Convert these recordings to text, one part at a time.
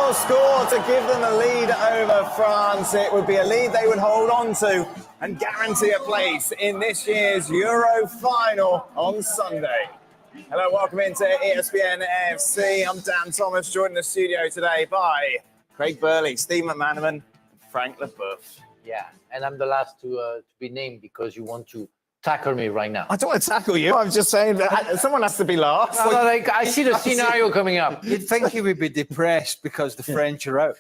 will score to give them a lead over France. It would be a lead they would hold on to and guarantee a place in this year's Euro final on Sunday. Hello, welcome into ESPN FC. I'm Dan Thomas, joined in the studio today by Craig Burley, Steve McManaman, and Frank Leboeuf. Yeah, and I'm the last to be named because you want to tackle me right now. I don't want to tackle you. I'm just saying that someone has to be last. No, like, I see the scenario coming up. You'd think he would be depressed because the French are out.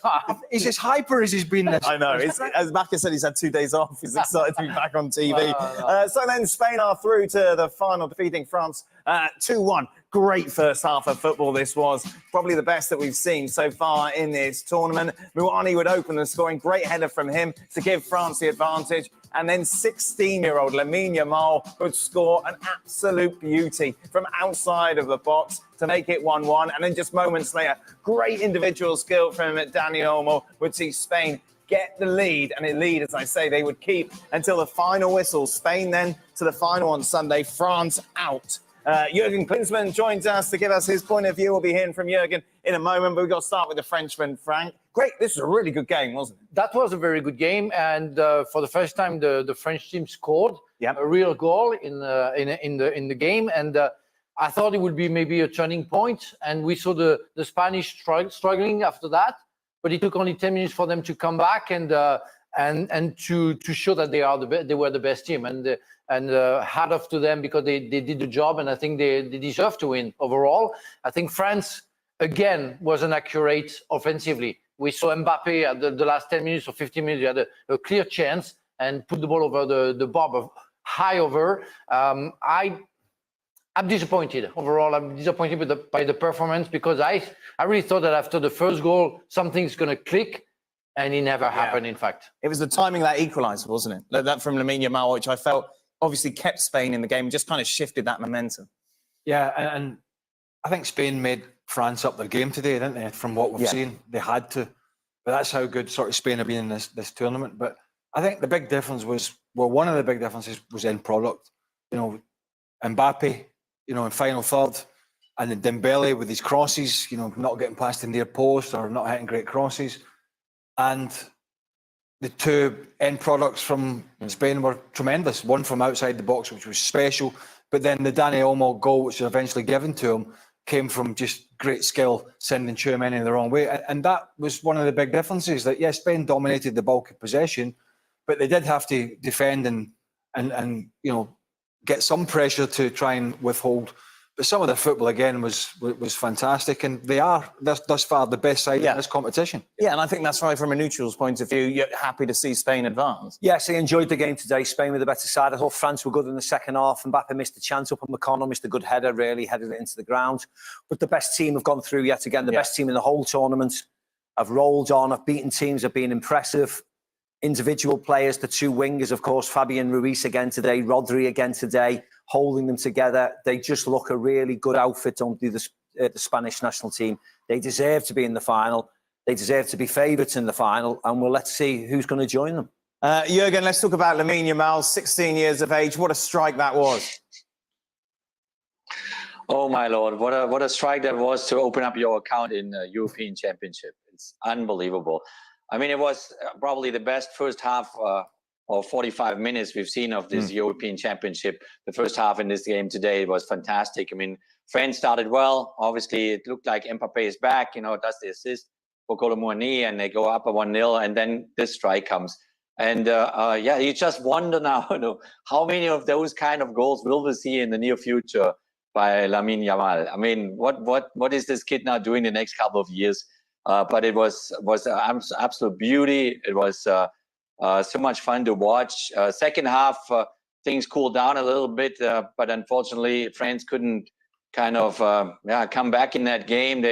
He's as hyper as he's been this. I know. As Macca said, he's had 2 days off. He's excited to be back on TV. So then Spain are through to the final, defeating France 2-1. Great first half of football this was. Probably the best that we've seen so far in this tournament. Muani would open the scoring. Great header from him to give France the advantage. And then 16-year-old Lamine Yamal would score an absolute beauty from outside of the box to make it 1-1. And then just moments later, great individual skill from Dani Olmo would see Spain get the lead. And the lead, as I say, they would keep until the final whistle. Spain then to the final on Sunday, France out. Jurgen Klinsmann joins us to give us his point of view. We'll be hearing from Jurgen in a moment, but we've got to start with the Frenchman, Frank. Great, this was a really good game, wasn't it? That was a very good game, and for the first time, the French team scored a real goal in the game, and I thought it would be maybe a turning point, and we saw the Spanish struggling after that, but it took only 10 minutes for them to come back and to show that they were the best team, and hat off to them because they did the job, and I think they deserve to win overall. I think France again wasn't accurate offensively. We saw Mbappe at the last 10 minutes or 15 minutes, he had a clear chance and put the ball over the bar high over. I'm disappointed overall. I'm disappointed by the performance because I really thought that after the first goal something's going to click. And it never happened, in fact. It was the timing of that equaliser, wasn't it? That from Lamine Yamal, which I felt obviously kept Spain in the game, just kind of shifted that momentum. Yeah, and I think Spain made France up their game today, didn't they? From what we've seen, they had to. But that's how good sort of Spain have been in this tournament. But I think the big difference was, well, one of the big differences was end product. You know, Mbappe, you know, in final third, and then Dembele with his crosses, you know, not getting past the near post or not hitting great crosses. And the two end products from Spain were tremendous. One from outside the box, which was special, but then the Dani Olmo goal, which was eventually given to him, came from just great skill, sending Tchouaméni the wrong way. And that was one of the big differences, that yes, Spain dominated the bulk of possession, but they did have to defend and you know, get some pressure to try and withhold. But some of the football, again, was fantastic, and they are, thus far, the best side in this competition. Yeah, and I think that's right from a neutral's point of view. You're happy to see Spain advance. Yes, I enjoyed the game today. Spain were the better side. I thought France were good in the second half. Mbappe missed a chance up, and McConnell missed a good header, really headed it into the ground. But the best team have gone through yet again. The best team in the whole tournament have rolled on, have beaten teams, have been impressive. Individual players, the two wingers, of course, Fabian Ruiz again today, Rodri again today, holding them together. They just look a really good outfit on the Spanish national team. They deserve to be in the final. They deserve to be favourites in the final, and let's see who's going to join them. Jurgen, let's talk about Lamine Yamal, 16 years of age. What a strike that was. Oh, my Lord. What a strike that was to open up your account in the European Championship. It's unbelievable. I mean, it was probably the best first half or 45 minutes we've seen of this European Championship. The first half in this game today was fantastic. I mean, France started well. Obviously, it looked like Mbappe is back, you know, does the assist for Muani, and they go up at 1-0, and then this strike comes. And yeah, you just wonder now, you know, how many of those kind of goals will we see in the near future by Lamine Yamal? I mean, what is this kid now doing the next couple of years? But it was an absolute beauty. It was so much fun to watch. Second half, things cooled down a little bit, but unfortunately, France couldn't kind of come back in that game.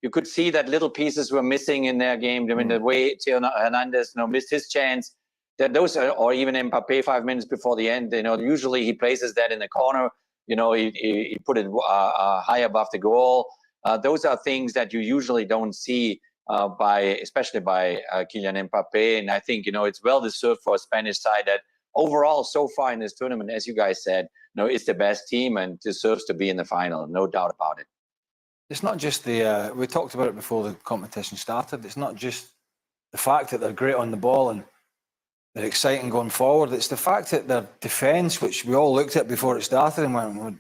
You could see that little pieces were missing in their game. I mean, the way Theo Hernandez, you know, missed his chance. That those or even Mbappe 5 minutes before the end. You know, usually he places that in the corner. You know, he put it high above the goal. Those are things that you usually don't see especially by Kylian Mbappe. And I think, you know, it's well deserved for a Spanish side that overall so far in this tournament, as you guys said, you know, it's the best team and deserves to be in the final. No doubt about it. it's not just the, we talked about it before the competition started, it's not just the fact that they're great on the ball and they're exciting going forward. It's the fact that their defence, which we all looked at before it started and went,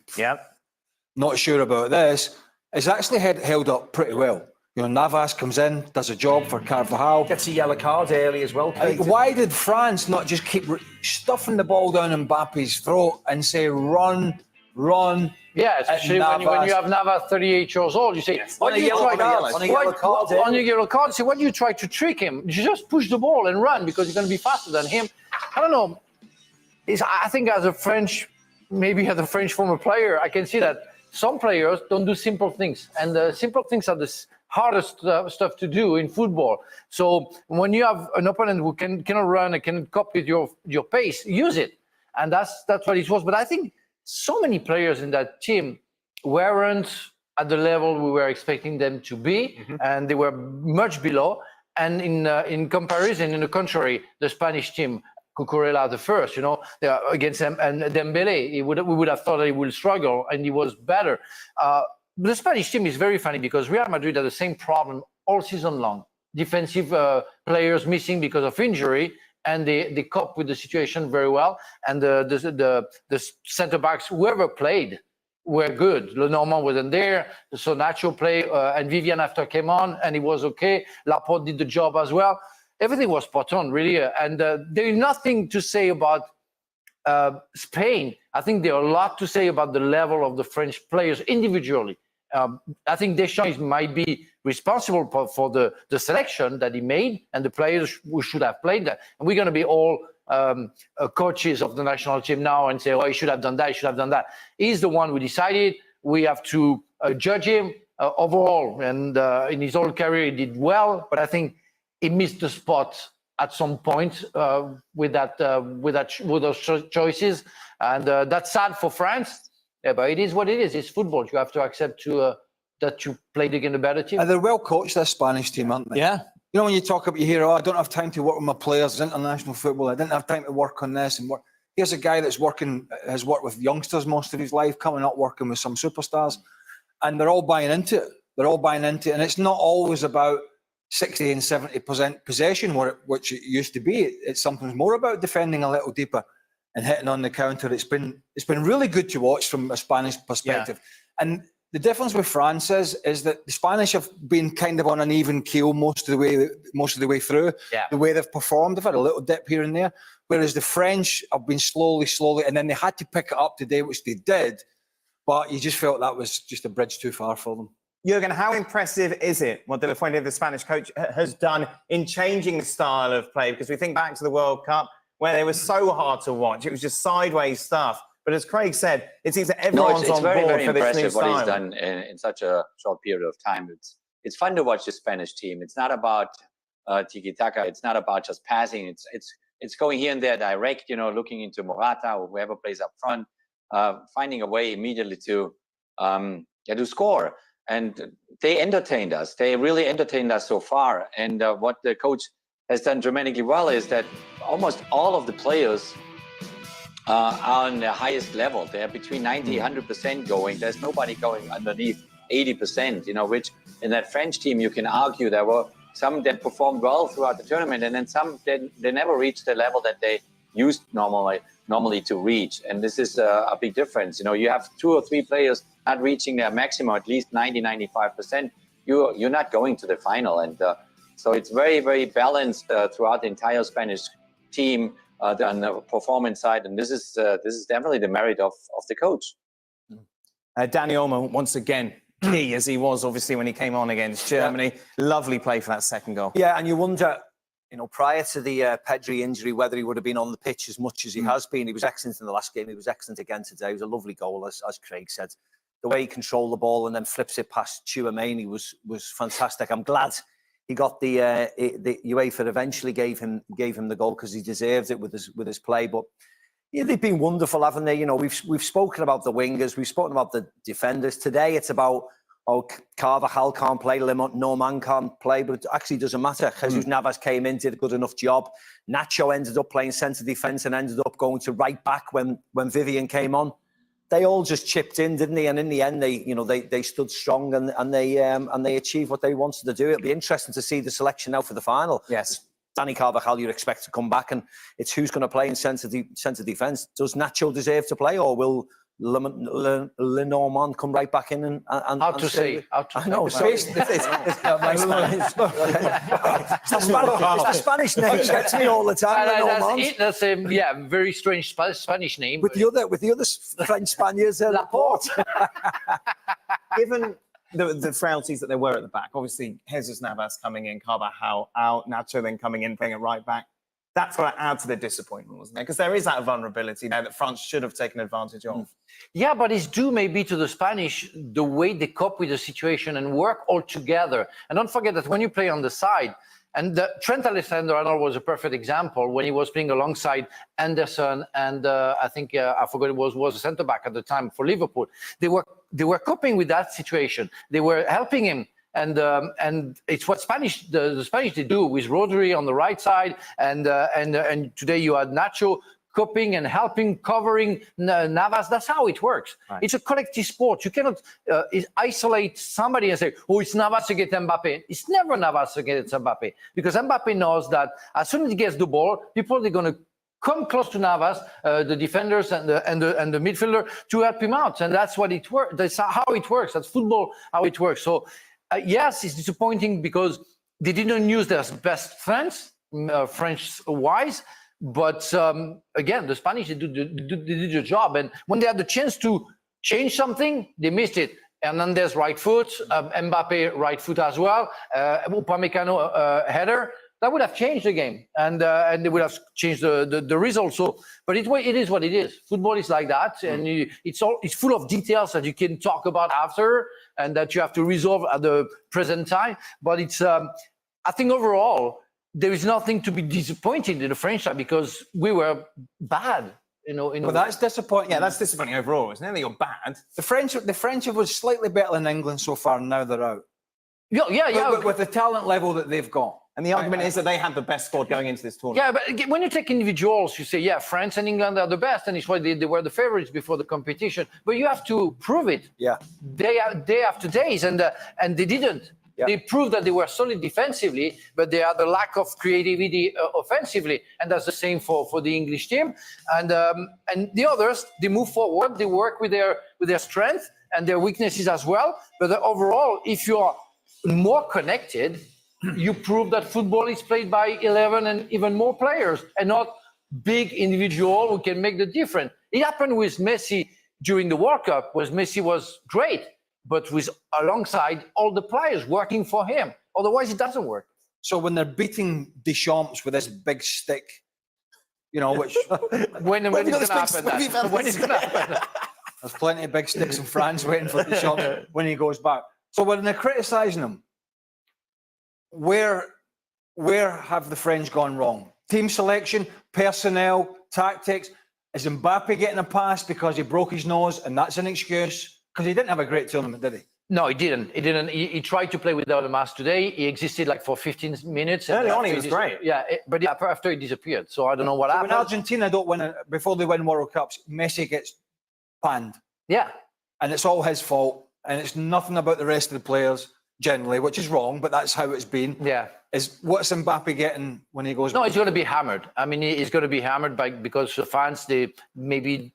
not sure about this, is actually held up pretty well. You know, Navas comes in, does a job for Carvajal. Gets a yellow card early as well. Why did France not just keep stuffing the ball down Mbappe's throat and say, run? Yeah, especially when you have Navas 38 years old, you say, on a yellow card, say, why do you try to trick him? You just push the ball and run because you're going to be faster than him. I don't know. I think as a French, maybe as a French former player, I can see that some players don't do simple things. And the simple things are the hardest stuff to do in football. So when you have an opponent who cannot run and can cope with your pace, use it. And that's what it was. But I think so many players in that team weren't at the level we were expecting them to be, and they were much below. And in comparison, in the contrary, the Spanish team, Cucurella the first, you know, against him and Dembele, we would have thought that he would struggle, and he was better. The Spanish team is very funny because Real Madrid had the same problem all season long. Defensive players missing because of injury, and they cope with the situation very well. And the centre backs, whoever played, were good. Lenormand wasn't there, so Nacho played, and Vivian after came on, and it was okay. Laporte did the job as well. Everything was spot on, really. And there is nothing to say about Spain. I think there are a lot to say about the level of the French players individually. I think Deschamps might be responsible for the selection that he made and the players who should have played that. And we're going to be all coaches of the national team now and say, oh, he should have done that, he should have done that. He's the one who decided. We have to judge him overall. And in his whole career, he did well, but I think he missed the spot at some point with those choices. And that's sad for France. Yeah, but it is what it is. It's football. You have to accept that you played against a better team. And they're well coached, this Spanish team, aren't they? Yeah. You know, when you talk about, you hear, oh, I don't have time to work with my players. It's international football. I didn't have time to work on this and work. Here's a guy that's has worked with youngsters most of his life, coming up working with some superstars, and they're all buying into it. They're all buying into it, and it's not always about 60 and 70% possession, which it used to be. It's sometimes more about defending a little deeper and hitting on the counter. It's been really good to watch from a Spanish perspective. Yeah. And the difference with France is that the Spanish have been kind of on an even keel most of the way through. Yeah. The way they've performed, they've had a little dip here and there, whereas the French have been slowly, and then they had to pick it up today, which they did. But you just felt that was just a bridge too far for them. Jurgen, how impressive is it what De La Fuente, the Spanish coach, has done in changing the style of play? Because we think back to the World Cup, where they were so hard to watch. It was just sideways stuff. But as Craig said, it seems that everyone's on board very for this new impressive what style. he's done in such a short period of time. It's fun to watch the Spanish team. It's not about tiki-taka. It's not about just passing. It's going here and there direct, you know, looking into Morata or whoever plays up front, finding a way immediately to score. And they entertained us. They really entertained us so far. And what the coach has done dramatically well is that almost all of the players are on the highest level. They're between 90, 100% going. There's nobody going underneath 80%, you know, which in that French team, you can argue there were some that performed well throughout the tournament, and then some they never reached the level that they used normally to reach. And this is a big difference. You know, you have 2 or 3 players not reaching their maximum, at least 90, 95%. You're not going to the final. And so it's very, very balanced throughout the entire Spanish team on the performance side. And this is definitely the merit of the coach. Dani Olmo, once again, key as he was obviously when he came on against Germany. Yeah. Lovely play for that second goal. Yeah, and you wonder, you know, prior to the Pedri injury, whether he would have been on the pitch as much as he has been. He was excellent in the last game. He was excellent again today. It was a lovely goal, as Craig said. The way he controlled the ball and then flips it past Tchouaméni was fantastic. I'm glad he got the UEFA eventually gave him the goal because he deserved it with his play. But yeah, they've been wonderful, haven't they? You know, we've spoken about the wingers, we've spoken about the defenders. Today it's about Carvajal can't play, Norman can't play, but it actually doesn't matter. Jesus Navas came in, did a good enough job. Nacho ended up playing centre defence and ended up going to right back when Vivian came on. they all just chipped in, didn't they? And in the end, they stood strong and they achieved what they wanted to do. It'll be interesting to see the selection now for the final. Yes. Danny Carvajal, you'd expect to come back, and it's who's going to play in centre defence. Does Nacho deserve to play, or will Lenormand come right back in and how to say? I know. It's the Spanish name gets me all the time. That's very strange Spanish name. With the other French Spaniards, Laporte. Given the frailties that there were at the back, obviously Jesus Navas coming in, Carvajal out, Nacho then coming in, playing it right back. That's got to add to the disappointment, wasn't it? Because there is that vulnerability there that France should have taken advantage of. Yeah, but it's due maybe to the Spanish, the way they cope with the situation and work all together. And don't forget that when you play on the side, and Trent Alexander-Arnold was a perfect example when he was playing alongside Anderson and I think I forgot it was a centre back at the time for Liverpool. They were coping with that situation. They were helping him. And it's what the Spanish they do with Rodri on the right side, and today you had Nacho coping and helping, covering Navas. That's how it works. Right. It's a collective sport. You cannot isolate somebody and say, "Oh, it's Navas against Mbappe." It's never Navas against Mbappe, because Mbappe knows that as soon as he gets the ball, people are going to come close to Navas, the defenders and the midfielder, to help him out, and that's what it works. That's how it works. That's football how it works. So. Yes, it's disappointing because they didn't use their best friends, French-wise. But again, the Spanish they did the job, and when they had the chance to change something, they missed it. Hernandez right foot, Mbappe right foot as well, Upamecano header. That would have changed the game, and they would have changed the result. So, but it is what it is. Football is like that, and it's full of details that you can talk about after, and that you have to resolve at the present time. But it's, I think overall, there is nothing to be disappointed in the French side because we were bad. Well, that's disappointing. Yeah, that's disappointing overall, isn't it? That you're bad. The French was slightly better than England so far, and now they're out. Yeah. With the talent level that they've got. And the argument is that they had the best squad going into this tournament. Yeah, but when you take individuals, you say, yeah, France and England are the best, and it's why they were the favorites before the competition. But you have to prove it. Yeah. Day after days, and they didn't. Yeah. They proved that they were solid defensively, but they had a lack of creativity offensively, and that's the same for the English team. And the others, they move forward, they work with their strength and their weaknesses as well. But overall, if you are more connected, you prove that football is played by 11 and even more players, and not big individual who can make the difference. It happened with Messi during the World Cup, where Messi was great, but with alongside all the players working for him. Otherwise, it doesn't work. So when they're beating Deschamps with this big stick, which when is going to happen? When is going to happen? There's plenty of big sticks in France waiting for Deschamps when he goes back. So when they're criticising him, where have the French gone wrong? Team selection, personnel, tactics. Is Mbappe getting a pass because he broke his nose and that's an excuse? Because he didn't have a great tournament, did he? No, he didn't. He tried to play without a mask today. He existed like for 15 minutes. Early on, he was great. Yeah, but after he disappeared. So I don't know what happened. When Argentina don't win, before they win World Cups, Messi gets panned. Yeah. And it's all his fault. And it's nothing about the rest of the players. Generally, which is wrong, but that's how it's been. Yeah. What's Mbappe getting when he goes? No, he's going to be hammered. I mean, he's going to be hammered because the fans, they maybe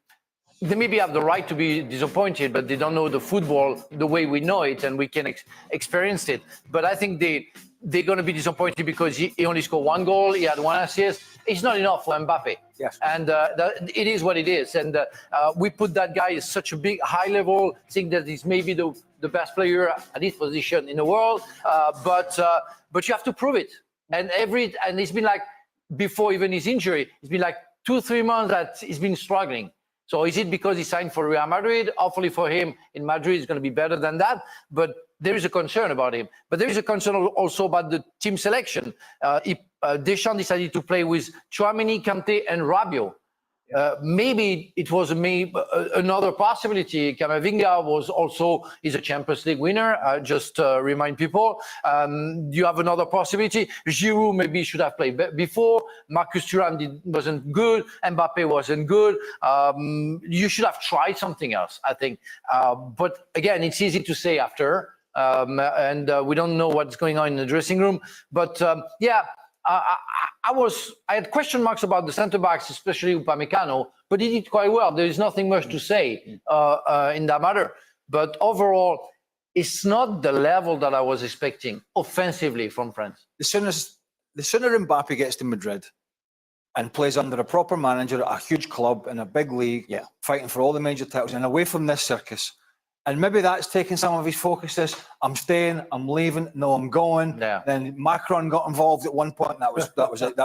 have the right to be disappointed, but they don't know the football the way we know it and we can experience it. But I think they're going to be disappointed because he only scored one goal, he had one assist. It's not enough for Mbappe. Yes. And it is what it is. And we put that guy at such a big, high level, think that he's maybe the best player at his position in the world. But you have to prove it. And it's been like, before even his injury, it's been like 2-3 months that he's been struggling. So is it because he signed for Real Madrid? Hopefully for him in Madrid, it's going to be better than that. But there is a concern about him. But there is a concern also about the team selection. Deschamps decided to play with Tchouaméni, Kanté, and Rabiot. Maybe it was another possibility. Camavinga is a Champions League winner. Just remind people. You have another possibility. Giroud maybe should have played before. Marcus Thuram wasn't good. Mbappe wasn't good. You should have tried something else, I think. But again, it's easy to say after. And we don't know what's going on in the dressing room. But I had question marks about the centre backs, especially Upamecano, but he did quite well. There is nothing much to say in that matter. But overall, it's not the level that I was expecting offensively from France. The sooner Mbappe gets to Madrid and plays under a proper manager at a huge club in a big league, fighting for all the major titles and away from this circus. And maybe that's taken some of his focus. I'm staying, I'm leaving, no, I'm going. Yeah. Then Macron got involved at one point. That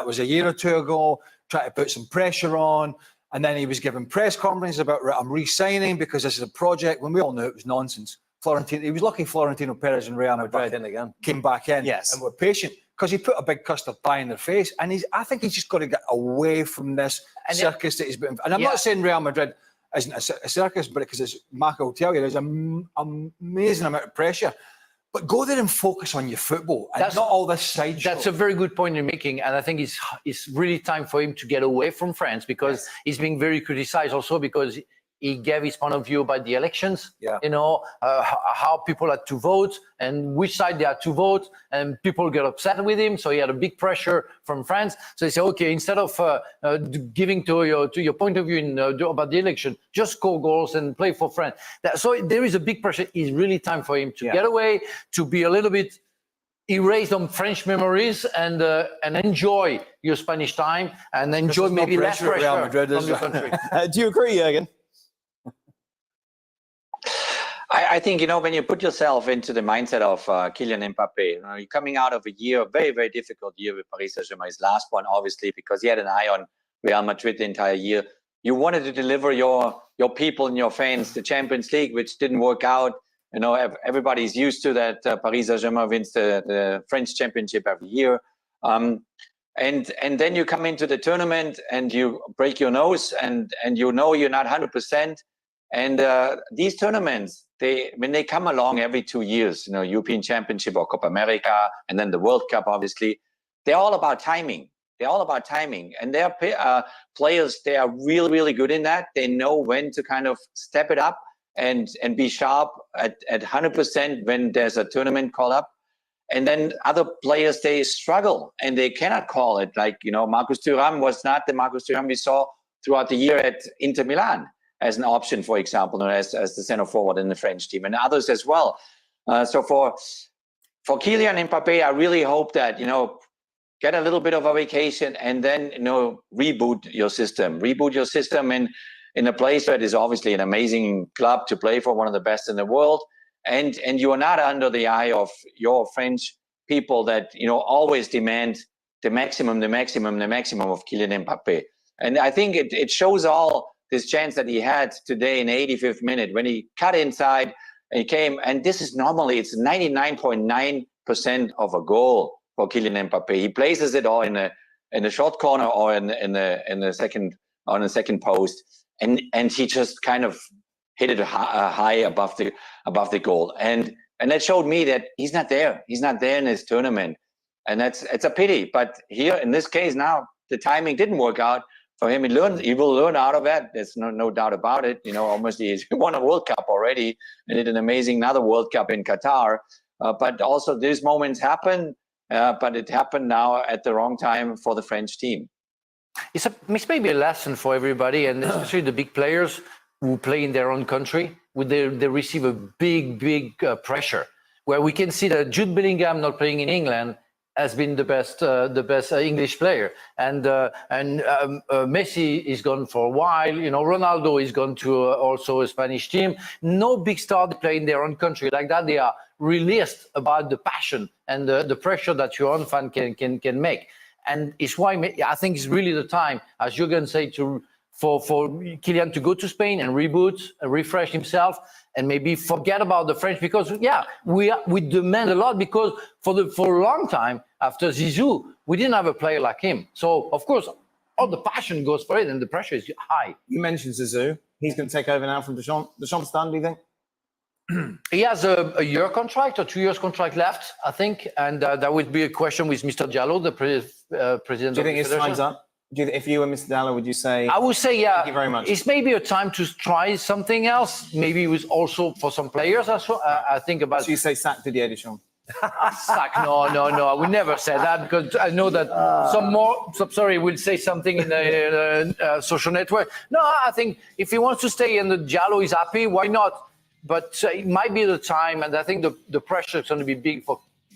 was a year or two ago. Trying to put some pressure on, and then he was giving press conferences about I'm re-signing because this is a project. When we all knew it was nonsense. He was lucky Florentino Perez and Real Madrid came back in, and were patient because he put a big custard pie in their face. And I think he's just got to get away from this circus that he's been. And I'm not saying Real Madrid isn't a circus, but because it's Marco will tell you, there's an amazing amount of pressure. But go there and focus on your football and not all this sideshow. That's a very good point you're making, and I think it's really time for him to get away from France because he's being very criticized also because he gave his point of view about the elections, how people had to vote and which side they had to vote, and people got upset with him. So he had a big pressure from France. So he said, okay, instead of giving to your point of view about the election, just score goals and play for France. So there is a big pressure. It's really time for him to get away, to be a little bit erase on French memories and enjoy your Spanish time and enjoy maybe less pressure from your country. Do you agree, Jürgen? I think, when you put yourself into the mindset of Kylian Mbappe, you're coming out of a very, very difficult year with Paris Saint-Germain, his last one, obviously, because he had an eye on Real Madrid the entire year. You wanted to deliver your people and your fans the Champions League, which didn't work out. Everybody's used to that. Paris Saint-Germain wins the French championship every year. And then you come into the tournament and you break your nose and you're not 100%. And these tournaments, when they come along every 2 years, European Championship or Copa America, and then the World Cup, obviously, they're all about timing. And their players, they are really, really good in that. They know when to kind of step it up and be sharp at 100% when there's a tournament call up. And then other players, they struggle and they cannot call it. Like, Marcus Thuram was not the Marcus Thuram we saw throughout the year at Inter Milan as an option, for example, as the center forward in the French team, and others as well. So for Kylian Mbappe, I really hope that, get a little bit of a vacation and then, reboot your system in a place that is obviously an amazing club to play for, one of the best in the world. And you are not under the eye of your French people that, always demand the maximum of Kylian Mbappe. And I think it shows all this chance that he had today in the 85th minute when he cut inside and he came. And this is normally, it's 99.9% of a goal for Kylian Mbappe. He places it all in the short corner or in the second post. And he just kind of hit it high above the goal. And that showed me that he's not there. He's not there in this tournament. And it's a pity. But here in this case now, the timing didn't work out for him. He will learn out of that. There's no doubt about it. Almost he won a World Cup already and did an amazing another World Cup in Qatar. But also these moments happen, but it happened now at the wrong time for the French team. It's maybe a lesson for everybody, and especially the big players who play in their own country. They receive a big pressure. Where we can see that Jude Bellingham not playing in England has been the best English player, and Messi is gone for a while. Ronaldo is gone to also a Spanish team. No big star play in their own country like that. They are released about the passion and the pressure that your own fan can make. And it's why I think it's really the time, as Jürgen said, for Kylian to go to Spain and reboot, refresh himself, and maybe forget about the French, because we demand a lot, because for a long time after Zizou we didn't have a player like him. So of course all the passion goes for it, and the pressure is high. You mentioned Zizou. He's going to take over now from Deschamps. Deschamps done, do you think? He has a year contract or 2 years contract left, I think, and that would be a question with Mr. Diallo, the president. Do you think his time's up? If you were Mr. Diallo, would you say? I would say, yeah. Thank you very much. It's maybe a time to try something else. Maybe it was also for some players as well. I think about. So you say sack Didier Deschamps? Sack? No. I would never say that because I know that will say something in the social network. No, I think if he wants to stay and the Diallo is happy, why not? But it might be the time, and I think the pressure is going to be big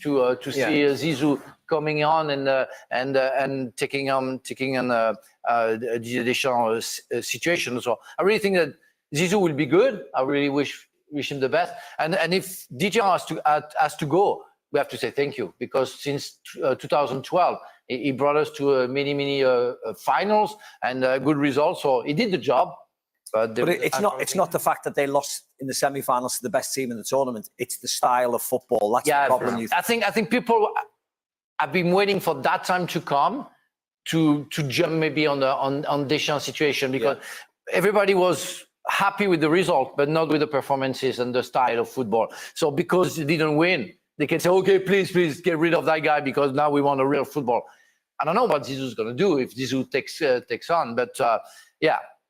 to see Zizou coming on and taking on Didier Deschamps' situation. So I really think that Zizou will be good. I really wish him the best. And if Didier has to go, we have to say thank you, because since 2012 he brought us to many finals and good results. So he did the job. But it's not the fact that they lost in the semi-finals to the best team in the tournament. It's the style of football. That's the problem. I think people have been waiting for that time to come to jump maybe on Deschamps' situation, because everybody was happy with the result, but not with the performances and the style of football. So because they didn't win, they can say, okay, please get rid of that guy because now we want a real football. I don't know what Zizou's going to do if Zizou takes on, but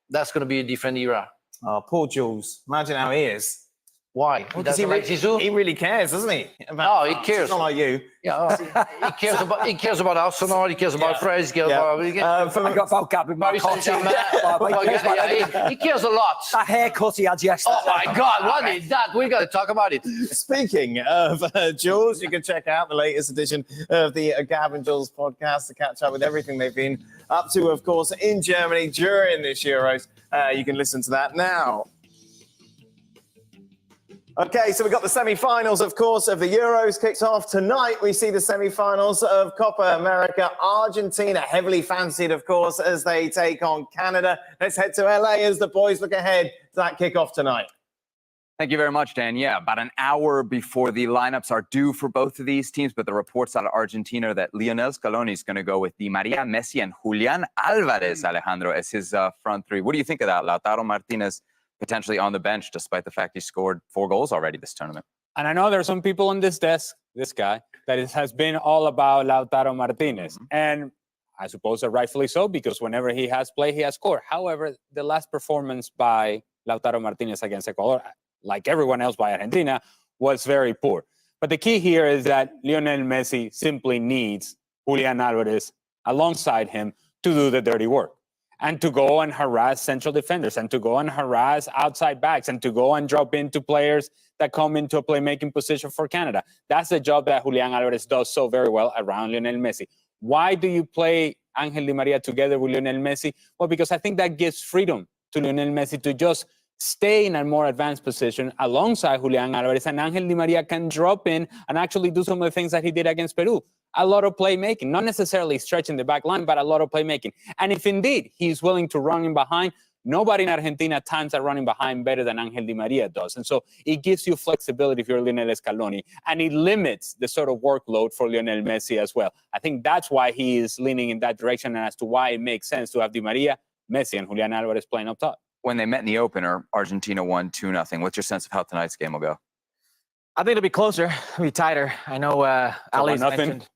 that's going to be a different era. Oh, poor Jules. Imagine how he is. Why? Because he really cares, doesn't he? He cares. It's not like you. Yeah, he cares about Arsenal. He cares about France. He cares about Gabby. He cares a lot. That haircut he had yesterday. Oh my God, what is that? We got to talk about it. Speaking of Jules, you can check out the latest edition of the Gab and Jules podcast to catch up with everything they've been up to, of course, in Germany during this Euros. You can listen to that now. Okay, so we've got the semi-finals, of course, of the Euros kicked off. Tonight, we see the semi-finals of Copa America. Argentina, heavily fancied, of course, as they take on Canada. Let's head to LA as the boys look ahead to that kickoff tonight. Thank you very much, Dan. Yeah, about an hour before the lineups are due for both of these teams, but the reports out of Argentina that Lionel Scaloni is going to go with Di Maria, Messi, and Julian Alvarez, Alejandro, as his front three. What do you think of that? Lautaro Martinez potentially on the bench, despite the fact he scored 4 goals already this tournament. And I know there are some people on this desk, this guy, that it has been all about Lautaro Martinez. Mm-hmm. And I suppose that rightfully so, because whenever he has played, he has scored. However, the last performance by Lautaro Martinez against Ecuador, like everyone else by Argentina, was very poor. But the key here is that Lionel Messi simply needs Julian Alvarez alongside him to do the dirty work, and to go and harass central defenders, and to go and harass outside backs, and to go and drop into players that come into a playmaking position for Canada. That's the job that Julian Alvarez does so very well around Lionel Messi. Why do you play Angel Di Maria together with Lionel Messi? Well, because I think that gives freedom to Lionel Messi to just stay in a more advanced position alongside Julian Alvarez, and Angel Di Maria can drop in and actually do some of the things that he did against Peru. A lot of playmaking, not necessarily stretching the back line, but a lot of playmaking. And if indeed he's willing to run in behind, nobody in Argentina times are running behind better than Angel Di Maria does. And so it gives you flexibility if you're Lionel Scaloni, and it limits the sort of workload for Lionel Messi as well. I think that's why he is leaning in that direction, and as to why it makes sense to have Di Maria, Messi, and Julian Alvarez playing up top. When they met in the opener, Argentina won 2-0. What's your sense of how tonight's game will go? I think it'll be closer. It'll be tighter. I know Ali's mentioned.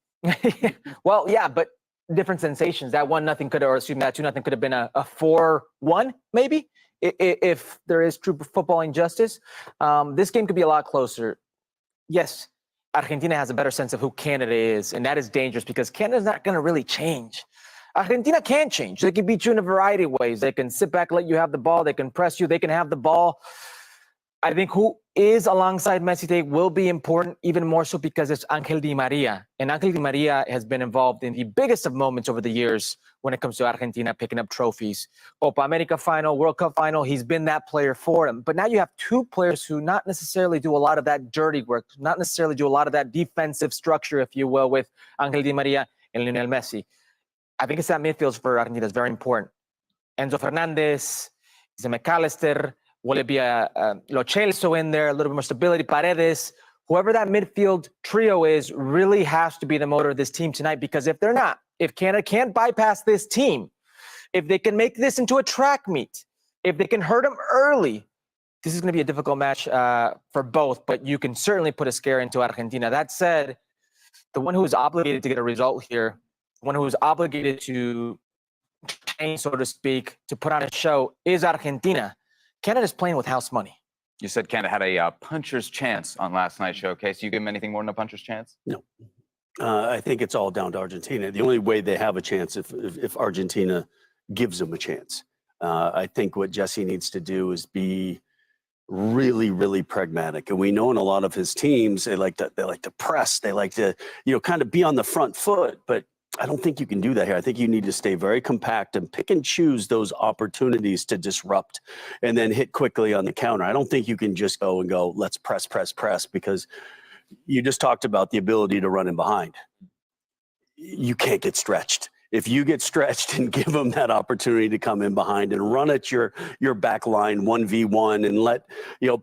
Well, yeah, but different sensations. That 1-0 could, or excuse me, that 2-0 could have been a 4-1, maybe, if there is true football injustice. This game could be a lot closer. Yes, Argentina has a better sense of who Canada is, and that is dangerous because Canada's not going to really change. Argentina can change. They can beat you in a variety of ways. They can sit back, let you have the ball. They can press you. They can have the ball. I think who is alongside Messi today will be important, even more so because it's Angel Di Maria. And Angel Di Maria has been involved in the biggest of moments over the years when it comes to Argentina picking up trophies. Copa America final, World Cup final, he's been that player for them. But now you have two players who not necessarily do a lot of that dirty work, not necessarily do a lot of that defensive structure, if you will, with Angel Di Maria and Lionel Messi. I think it's that midfield for Argentina is very important. Enzo Fernandez, is a McAllister, will it be a Lo Celso in there, a little bit more stability, Paredes? Whoever that midfield trio is really has to be the motor of this team tonight, because if they're not, if Canada can't bypass this team, If they can make this into a track meet, if they can hurt them early, this is going to be a difficult match for both, but you can certainly put a scare into Argentina. That said, the one who is obligated to get a result here, the one who is obligated to change, so to speak, to put on a show is Argentina. Canada's playing with house money. You said Canada had a puncher's chance on last night's showcase. You give them anything more than a puncher's chance? No. I think it's all down to Argentina. The only way they have a chance if Argentina gives them a chance. I think what Jesse needs to do is be really, really pragmatic. And we know in a lot of his teams, they like to press, they like to, kind of be on the front foot, but I don't think you can do that here. I think you need to stay very compact and pick and choose those opportunities to disrupt and then hit quickly on the counter. I don't think you can just go, let's press, because you just talked about the ability to run in behind. You can't get stretched. If you get stretched and give them that opportunity to come in behind and run at your back line 1v1 and let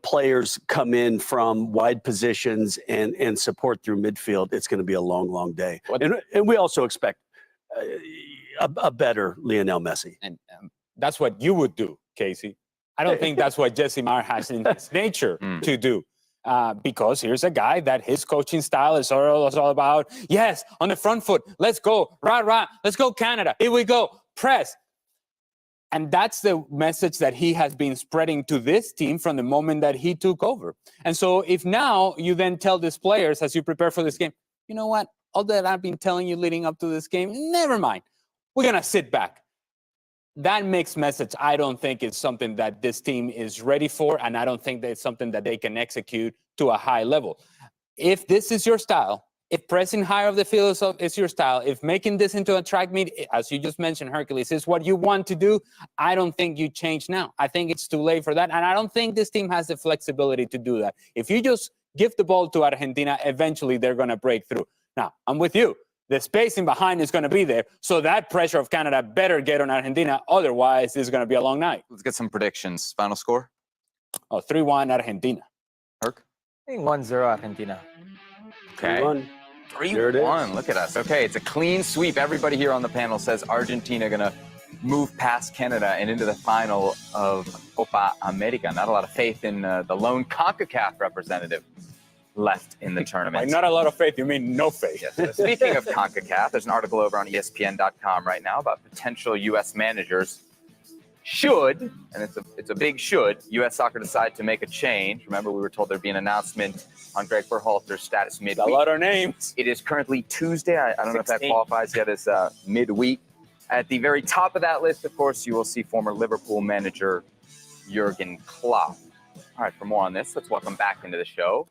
players come in from wide positions and support through midfield, it's going to be a long, long day. And we also expect a better Lionel Messi. And that's what you would do, Kasey. I don't think that's what Jesse Marr has in his nature to do. Because here's a guy that his coaching style is all about, yes, on the front foot, let's go, rah, let's go Canada, here we go, press. And that's the message that he has been spreading to this team from the moment that he took over. And so if now you then tell these players as you prepare for this game, you know what, all that I've been telling you leading up to this game, never mind, we're going to sit back. That mixed message, I don't think is something that this team is ready for, and I don't think that it's something that they can execute to a high level. If this is your style, if pressing higher of the field is your style, if making this into a track meet, as you just mentioned, Herculez, is what you want to do, I don't think you change now. I think it's too late for that, and I don't think this team has the flexibility to do that. If you just give the ball to Argentina, eventually they're going to break through. Now, I'm with you. The spacing behind is going to be there, so that pressure of Canada better get on Argentina. Otherwise, this is going to be a long night. Let's get some predictions. Final score? 3-1 Argentina. Herc? I think 1-0 Argentina. Okay. 3-1. Look at us. Okay, it's a clean sweep. Everybody here on the panel says Argentina going to move past Canada and into the final of Copa America. Not a lot of faith in the lone CONCACAF representative left in the tournament. By not a lot of faith, you mean no faith. Yes. Speaking of CONCACAF, there's an article over on ESPN.com right now about potential U.S. managers should, and it's a big should, U.S. Soccer decide to make a change. Remember, we were told there'd be an announcement on Greg Berhalter's status midweek. A lot of names. It is currently Tuesday. I don't know if that qualifies yet as midweek. At the very top of that list, of course, you will see former Liverpool manager Jurgen Klopp. All right, for more on this, let's welcome back into the show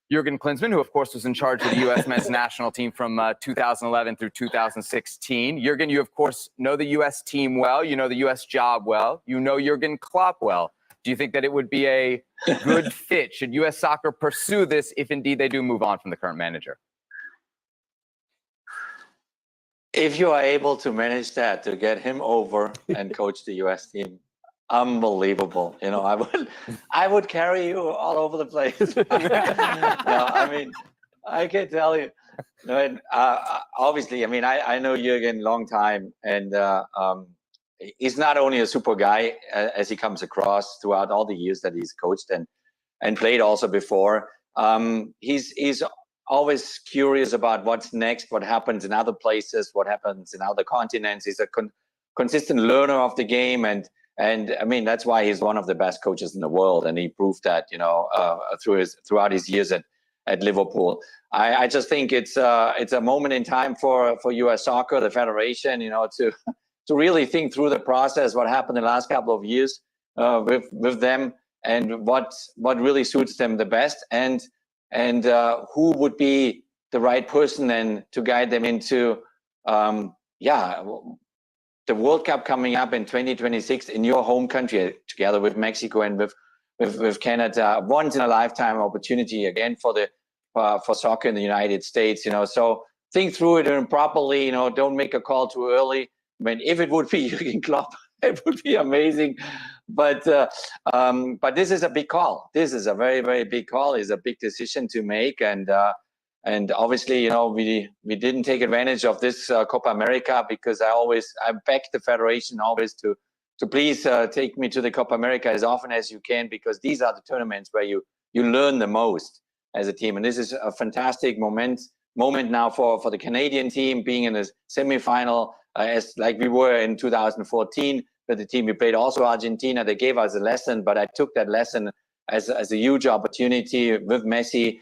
Jurgen Klinsmann, who, of course, was in charge of the U.S. men's national team from 2011 through 2016. Jurgen, you, of course, know the U.S. team well. You know the U.S. job well. You know Jurgen Klopp well. Do you think that it would be a good fit? Should U.S. Soccer pursue this if indeed they do move on from the current manager? If you are able to manage that, to get him over and coach the U.S. team, unbelievable. I would carry you all over the place. I mean, I can tell you. Obviously, I know Jurgen a long time, and he's not only a super guy as he comes across throughout all the years that he's coached and played also before. He's always curious about what's next, what happens in other places, what happens in other continents. He's a consistent learner of the game, and that's why he's one of the best coaches in the world, and he proved that throughout his years at Liverpool. I just think it's a moment in time for U.S. Soccer, the federation, to really think through the process, what happened in the last couple of years with them, and what really suits them the best, and who would be the right person then to guide them into the World Cup coming up in 2026 in your home country, together with Mexico and with Canada. Once in a lifetime opportunity again for soccer in the United States. So think through it properly. Don't make a call too early. If it would be Jurgen Klopp, it would be amazing. But this is a big call. This is a very, very big call. It's a big decision to make, and And obviously, you know, we didn't take advantage of this Copa America, because I beg the federation always to please take me to the Copa America as often as you can, because these are the tournaments where you learn the most as a team. And this is a fantastic moment now for the Canadian team, being in a semifinal as like we were in 2014. But the team we played, also Argentina, they gave us a lesson, but I took that lesson as a huge opportunity with Messi.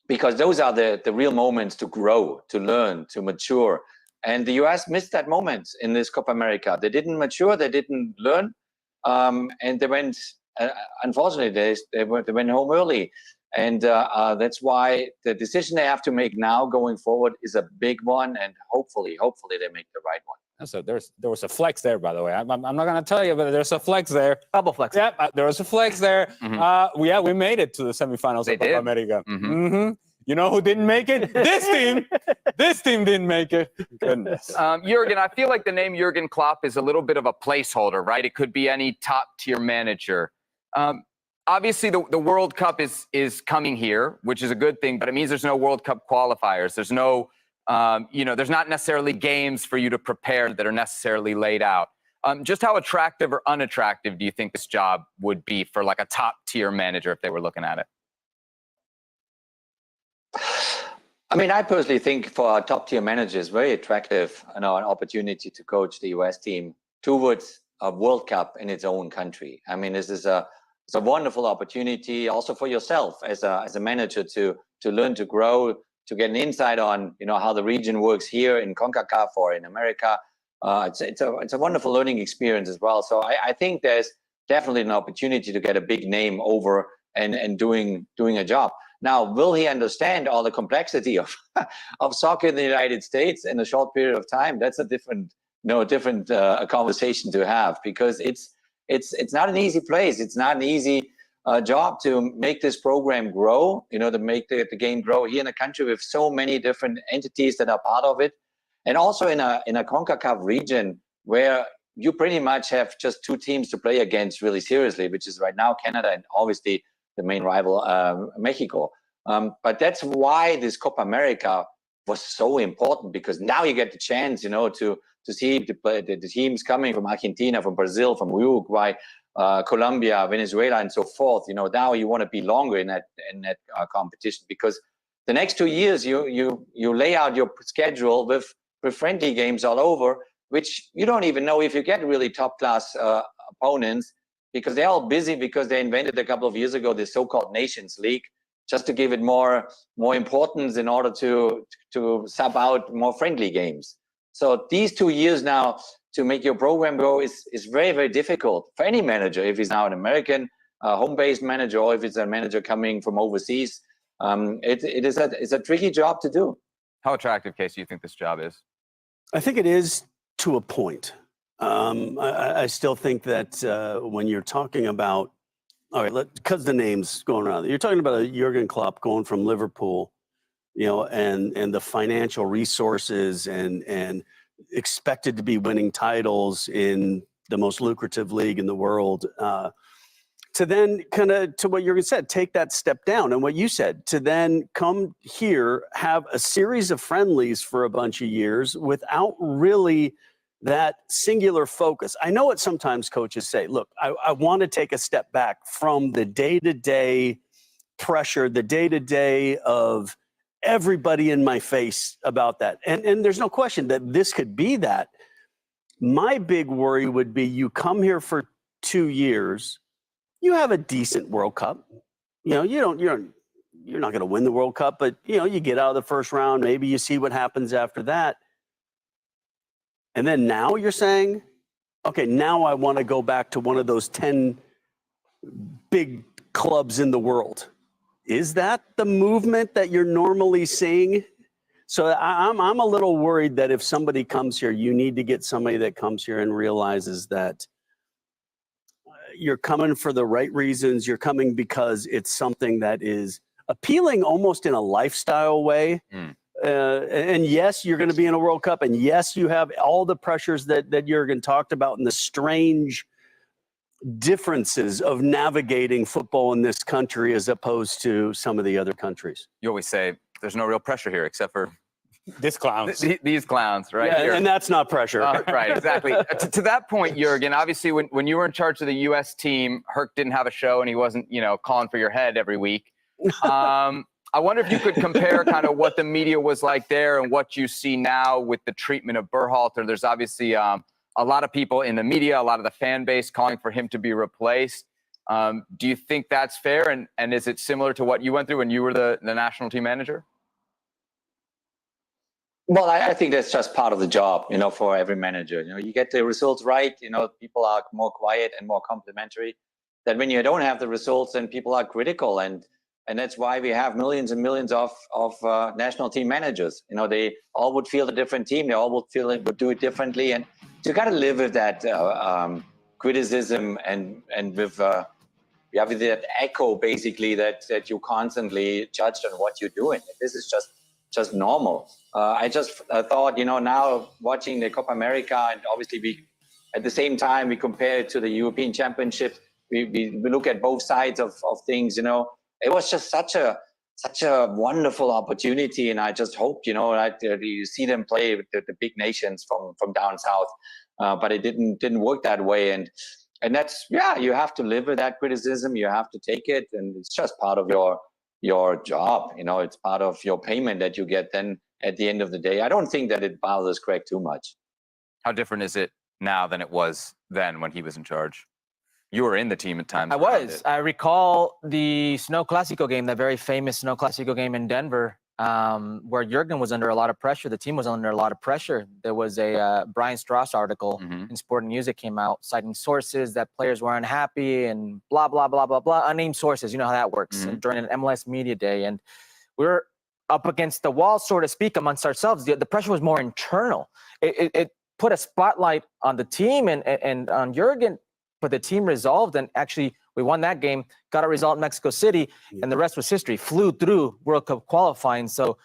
Because those are the real moments to grow, to learn, to mature. And the US missed that moment in this Copa America. They didn't mature, they didn't learn, and they went, unfortunately, they went home early. And that's why the decision they have to make now going forward is a big one, and hopefully they make the right one. So there was a flex there, by the way. I'm not going to tell you, but there's a flex there. Double flex. Yeah, there was a flex there. We made it to the semifinals of Copa America. You know who didn't make it? This team. This team didn't make it. Goodness. Jurgen, I feel like the name Jurgen Klopp is a little bit of a placeholder, right? It could be any top-tier manager. Obviously, the World Cup is coming here, which is a good thing, but it means there's no World Cup qualifiers. There's no, there's not necessarily games for you to prepare that are necessarily laid out. Just how attractive or unattractive do you think this job would be for like a top-tier manager if they were looking at it? I mean, I personally think for a top-tier manager, it's very attractive, an opportunity to coach the US team towards a World Cup in its own country. I mean, this is it's a wonderful opportunity also for yourself as a manager to learn, to grow, to get an insight on, you know, how the region works here in CONCACAF or in America. It's a wonderful learning experience as well. So I think there's definitely an opportunity to get a big name over and doing a job. Now, will he understand all the complexity of soccer in the United States in a short period of time? That's a different conversation to have, because it's not an easy place. It's not an easy job to make this program grow, you know, to make the game grow here in a country with so many different entities that are part of it. And also in a CONCACAF region where you pretty much have just two teams to play against really seriously, which is right now Canada and obviously the main rival, Mexico. But that's why this Copa America was so important, because now you get the chance, you know, to see the teams coming from Argentina, from Brazil, from Uruguay, Colombia, Venezuela, and so forth. You know, now you want to be longer in that competition, because the next 2 years you lay out your schedule with friendly games all over, which you don't even know if you get really top class opponents, because they're all busy, because they invented a couple of years ago the so-called Nations League, just to give it more importance in order to sub out more friendly games. So these 2 years now to make your program go is very, very difficult for any manager, if he's now an American home-based manager, or if it's a manager coming from overseas. It's a tricky job to do. How attractive, Kasey, do you think this job is? I think it is to a point. I still think that when you're talking about, all right, because the name's going around, you're talking about a Jurgen Klopp going from Liverpool, you know, and the financial resources and expected to be winning titles in the most lucrative league in the world, to then kind of, to what Jurgen said, take that step down. And what you said, to then come here, have a series of friendlies for a bunch of years without really that singular focus. I know what sometimes coaches say, look, I want to take a step back from the day-to-day pressure, the day-to-day of everybody in my face about that. And there's no question that this could be that. My big worry would be you come here for 2 years, you have a decent World Cup. You know, you're not going to win the World Cup, but, you know, you get out of the first round, maybe you see what happens after that. And then now you're saying, okay, now I want to go back to one of those 10 big clubs in the world. Is that the movement that you're normally seeing? So I'm a little worried that if somebody comes here, you need to get somebody that comes here and realizes that you're coming for the right reasons. You're coming because it's something that is appealing almost in a lifestyle way. And yes, you're going to be in a World Cup. And yes, you have all the pressures that Jurgen talked about and the strange differences of navigating football in this country as opposed to some of the other countries. You always say there's no real pressure here except for This clowns. these clowns, right? Yeah, here. and that's not pressure. Right, exactly. To that point, Jurgen, obviously when you were in charge of the U.S. team, Herc didn't have a show and he wasn't, calling for your head every week. I wonder if you could compare kind of what the media was like there and what you see now with the treatment of Berhalter. There's obviously a lot of people in the media, a lot of the fan base calling for him to be replaced. Do you think that's fair? And is it similar to what you went through when you were the national team manager? Well, I think that's just part of the job, for every manager. You get the results right, people are more quiet and more complimentary. Then when you don't have the results, then people are critical. And that's why we have millions and millions of national team managers. They all would feel a different team. They all would feel it, would do it differently. And you got to live with that criticism and with that echo, basically, that you constantly judged on what you're doing. This is just normal. I just thought, now watching the Copa America, and obviously at the same time we compare it to the European Championship. We look at both sides of things. It was just such a wonderful opportunity, and I just hope that you see them play with the big nations from down south. But it didn't work that way, and that's you have to live with that criticism. You have to take it, and it's just part of your job. It's part of your payment that you get then at the end of the day. I don't think that it bothers Craig too much. How different is it now than it was then when he was in charge? You were in the team at times. I was. I recall the Snow Classico game, that very famous Snow Classico game in Denver, where Jurgen was under a lot of pressure. The team was under a lot of pressure. There was a Brian Strauss article in Sport and Music came out citing sources that players were unhappy and blah, blah, blah, blah, blah. Unnamed sources. You know how that works during an MLS media day. And we were up against the wall, so to speak, amongst ourselves. The pressure was more internal. It put a spotlight on the team and on Jurgen. But the team resolved, and actually we won that game, got a result in Mexico City, and the rest was history. Flew through World Cup qualifying. So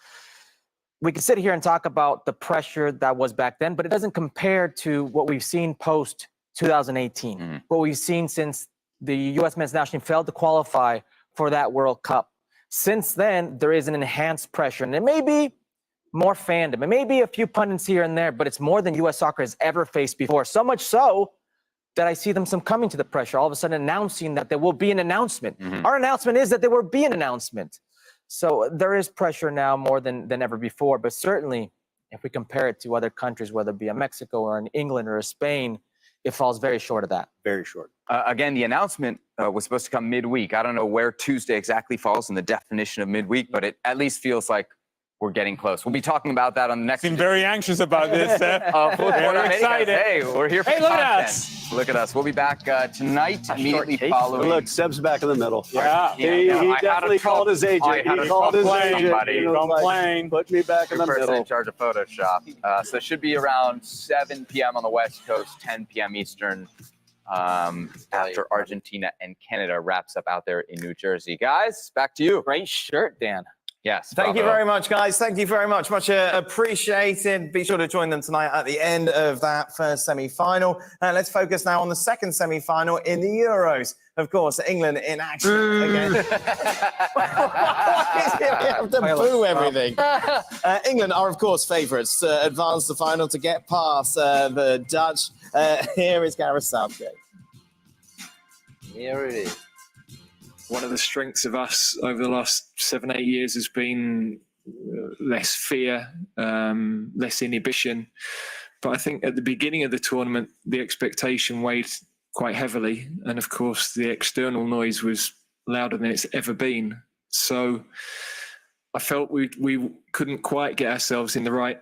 we could sit here and talk about the pressure that was back then, but it doesn't compare to what we've seen post 2018, what we've seen since the U.S. men's national team failed to qualify for that World Cup. Since then, there is an enhanced pressure, and it may be more fandom. It may be a few pundits here and there, but it's more than U.S. soccer has ever faced before. So much so that I see them succumbing to the pressure, all of a sudden announcing that there will be an announcement. Our announcement is that there will be an announcement. So there is pressure now more than ever before. But certainly, if we compare it to other countries, whether it be a Mexico or an England or a Spain, it falls very short of that. Very short. Again, the announcement was supposed to come midweek. I don't know where Tuesday exactly falls in the definition of midweek, but it at least feels like we're getting close. We'll be talking about that on the next. Been very anxious about this, Seth. We're excited. Hey, we're here for look content. at us. Look at us. We'll be back tonight, immediately following. Look, Seb's back in the middle. Yeah. He definitely called his agent. I had He to called his complain, agent. buddy. He was like, put me back in the Person middle. in charge of Photoshop. So it should be around 7 p.m. on the West Coast, 10 p.m. Eastern, after Argentina and Canada wraps up out there in New Jersey. Guys, back to you. Great shirt, Dan. Yes. Thank you bravo. very much, guys. Thank you very much. Much appreciated. Be sure to join them tonight at the end of that first semi-final. Let's focus now on the second semi-final in the Euros. Of course, England in action again. We have to boo everything. England are, of course, favourites to advance the final to get past the Dutch. Here is Gareth Southgate. Here it is. One of the strengths of us over the last 7-8 years has been less fear, less inhibition. But I think at the beginning of the tournament, the expectation weighed quite heavily. And of course, the external noise was louder than it's ever been. So I felt we couldn't quite get ourselves in the right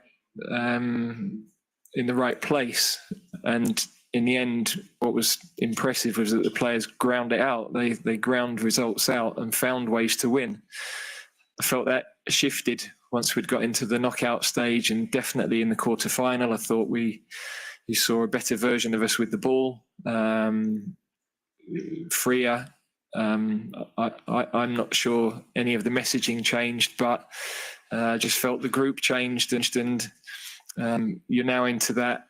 place. And in the end, what was impressive was that the players ground it out. They ground results out and found ways to win. I felt that shifted once we'd got into the knockout stage, and definitely in the quarterfinal. I thought you saw a better version of us with the ball, freer. I'm not sure any of the messaging changed, but I just felt the group changed, and you're now into that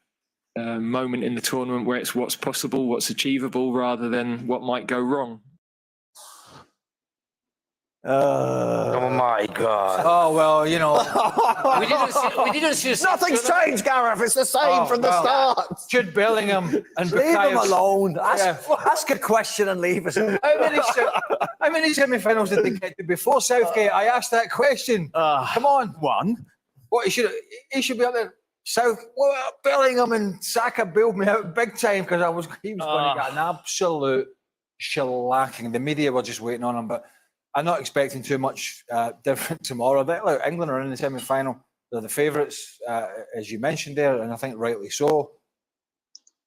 moment in the tournament where it's what's possible, what's achievable, rather than what might go wrong. Oh my God. Oh, well, you know. we didn't see Nothing's changed, Gareth. It's the same from the start. Jude Bellingham and Leave him Bukayo. alone. Ask a question and leave us. How many semi-finals did they get to before Southgate? I asked that question. Come on. One. What, he should be up there. Bellingham and Saka built me out big time because he was going to get an absolute shellacking. The media were just waiting on him, but I'm not expecting too much different tomorrow. Look, England are in the semi-final. They're the favourites, as you mentioned there, and I think rightly so.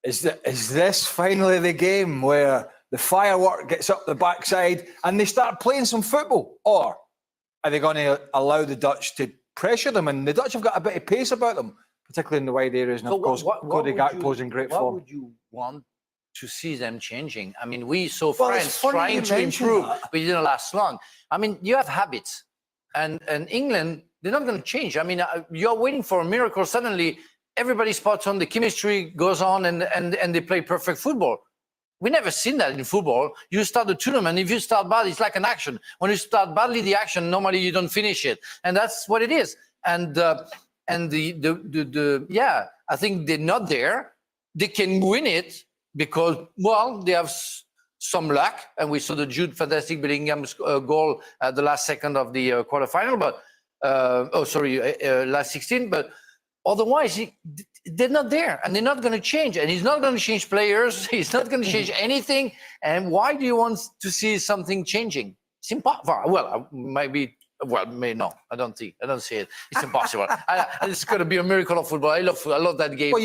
Is this finally the game where the firework gets up the backside and they start playing some football? Or are they going to allow the Dutch to pressure them? And the Dutch have got a bit of pace about them, particularly in the wide areas. And of course, Cody Gakpo's in great form. What would you want to see them changing? I mean, we saw France trying to improve, but it didn't last long. I mean, you have habits, and England, they're not going to change. I mean, you're waiting for a miracle. Suddenly, everybody spots on, the chemistry goes on, and they play perfect football. We never seen that in football. You start the tournament, if you start bad, it's like an action. When you start badly the action, normally you don't finish it, and that's what it is. And I think they're not there. They can win it because, well, they have some luck, and we saw the Jude fantastic Bellingham's goal at the last second of the quarterfinal, but last 16. But otherwise, they're not there, and they're not going to change. And he's not going to change players. He's not going to change anything. And why do you want to see something changing? It's impossible. Well, maybe. Well, no, I don't see it. It's impossible. It's going to be a miracle of football. I love that game. Well,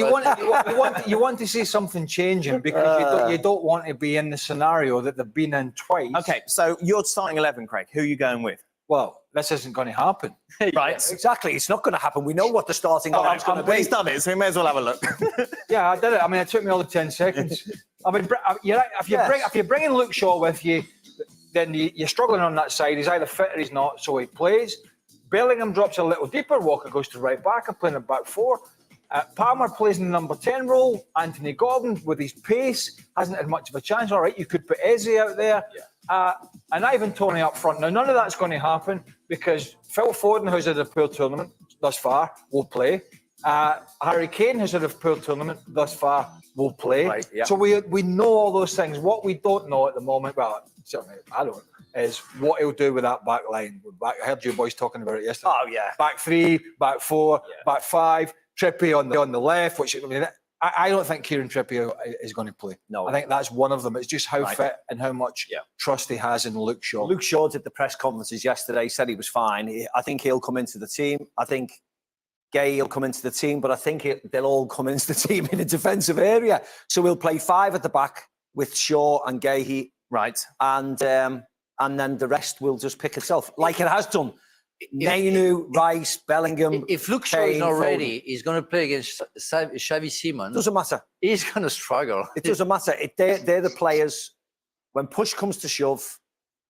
you want to see something changing because you don't want to be in the scenario that they've been in twice. Okay, so you're starting 11, Craig. Who are you going with? Well, this isn't going to happen. Right. Exactly. It's not going to happen. We know what the starting line's going to be. He's done it, so we may as well have a look. Yeah, I did it. I mean, it took me all the 10 seconds. I mean, if you're bringing Luke Shaw with you, then you're struggling on that side. He's either fit or he's not, so he plays. Bellingham drops a little deeper. Walker goes to right back. I'm playing a back four. Palmer plays in the number 10 role. Anthony Gordon, with his pace, hasn't had much of a chance. All right, you could put Eze out there. And Ivan Toney up front. Now, none of that's going to happen because Phil Foden, who's had a poor tournament thus far, will play. Harry Kane, who's had a poor tournament thus far, will play. Right, yeah. So we know all those things. What we don't know at the moment, well, certainly I don't, is what he'll do with that back line. I heard you boys talking about it yesterday. Oh, yeah. Back three, back four, back five, Trippier on the left, which, I mean, I don't think Kieran Trippier is going to play. No. I think that's one of them. It's just how fit and how much trust he has in Luke Shaw. Luke Shaw did the press conferences yesterday, said he was fine. I think he'll come into the team. I think Gay will come into the team, but I think they'll all come into the team in a defensive area. So we'll play five at the back with Shaw and Gay. Right. And then the rest will just pick itself, like it has done. Nainu, Rice, Bellingham. If Luke Shaw is not ready, he's going to play against Xavi Simons. Doesn't matter. He's going to struggle. It doesn't matter. They're the players. When push comes to shove,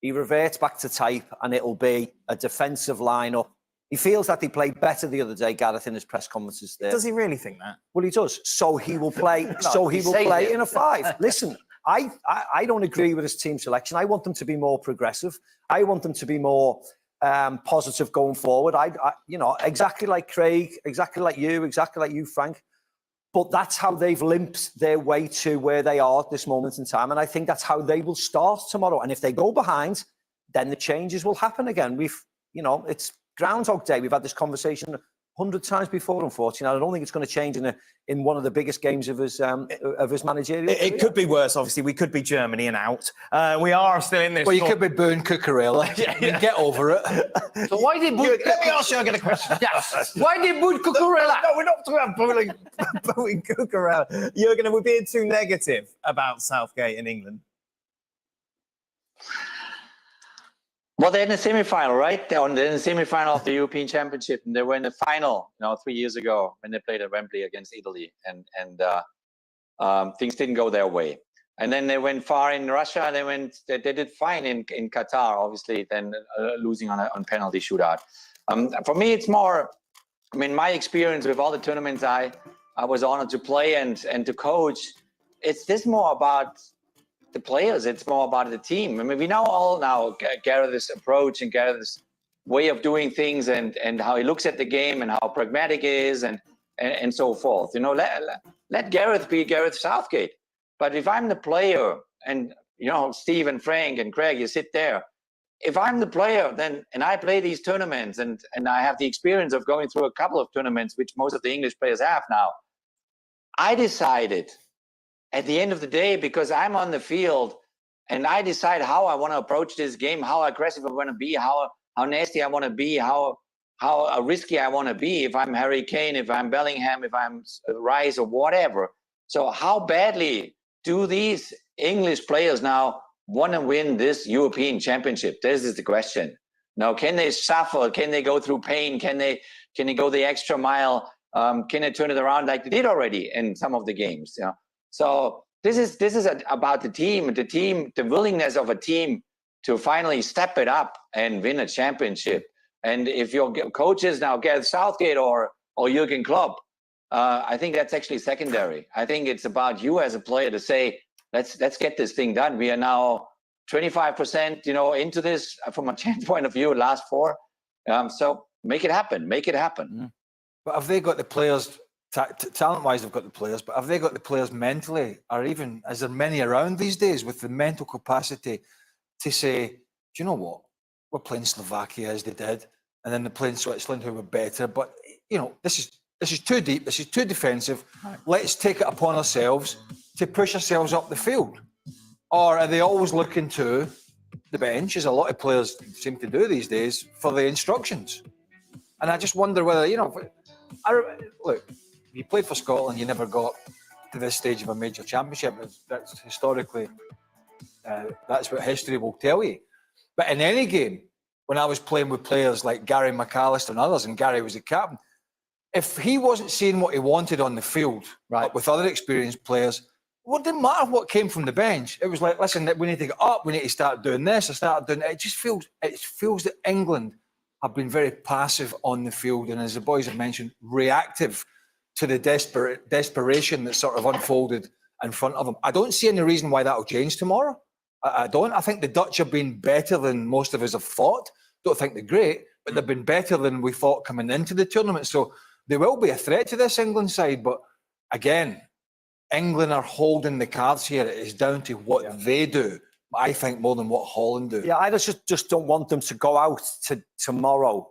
he reverts back to type, and it'll be a defensive lineup. He feels that he played better the other day, Gareth, in his press conferences there. Does he really think that? Well, he does. So he will play. He will play in a five. Listen, I don't agree with his team selection. I want them to be more progressive. I want them to be more positive going forward. Exactly like Craig, exactly like you, Frank. But that's how they've limped their way to where they are at this moment in time. And I think that's how they will start tomorrow. And if they go behind, then the changes will happen again. It's Groundhog Day. We've had this conversation 100 times before, unfortunately. I don't think it's going to change in one of the biggest games of his managerial career. It could be worse, obviously. We could be Germany and out. We are still in this. Well, you could be booing Cucurella. Get over it. So why did Let me ask you again a question. Yes. Why did boot Cucurella? No, we're not talking about booing Cucurella. Jurgen, are we being too negative about Southgate in England? Well, they're in the semi-final, right? They're in the semi-final of the European Championship, and they were in the final, 3 years ago when they played at Wembley against Italy, and things didn't go their way. And then they went far in Russia. They did fine in Qatar, obviously, then losing on penalty shootout. For me, it's more. I mean, my experience with all the tournaments I was honored to play and to coach. It's more about the players. It's more about the team. I mean, we now Gareth's approach and Gareth's way of doing things and how he looks at the game and how pragmatic he is and so forth. You know, let Gareth be Gareth Southgate. But if I'm the player, and you know, Steve and Frank and Craig, you sit there. If I'm the player, then and I play these tournaments and I have the experience of going through a couple of tournaments, which most of the English players have now. I decided at the end of the day, because I'm on the field and I decide how I want to approach this game, how aggressive I want to be, how nasty I want to be, how risky I want to be. If I'm Harry Kane, if I'm Bellingham, if I'm Rice or whatever. So how badly do these English players now want to win this European Championship? This is the question. Now, can they suffer? Can they go through pain? Can they go the extra mile? Can they turn it around like they did already in some of the games? You know? So this is about the team, the willingness of a team to finally step it up and win a championship. And if your coach is now Gareth Southgate or Jurgen Klopp, I think that's actually secondary. I think it's about you as a player to say, let's get this thing done. We are now 25%, you know, into this from a chance point of view, last 4. So make it happen. Make it happen. But have they got the players, talent-wise, they've got the players, but have they got the players mentally, or even, is there many around these days with the mental capacity to say, do you know what, we're playing Slovakia as they did, and then they're playing Switzerland who were better, but, you know, this is too deep, this is too defensive, let's take it upon ourselves to push ourselves up the field? Or are they always looking to the bench, as a lot of players seem to do these days, for the instructions? And I just wonder whether, you know, look, you played for Scotland, you never got to this stage of a major championship. That's historically, that's what history will tell you. But in any game, when I was playing with players like Gary McAllister and others, and Gary was the captain, if he wasn't seeing what he wanted on the field, right, with other experienced players, well, it didn't matter what came from the bench. It was like, listen, we need to get up, we need to start doing this, or start doing it. It just feels that England have been very passive on the field, and as the boys have mentioned, reactive to the desperation that sort of unfolded in front of them. I don't see any reason why that will change tomorrow. I don't. I think the Dutch have been better than most of us have thought. Don't think they're great, but they've been better than we thought coming into the tournament. So they will be a threat to this England side. But again, England are holding the cards here. It is down to what they do, I think, more than what Holland do. Yeah, I just don't want them to go out to tomorrow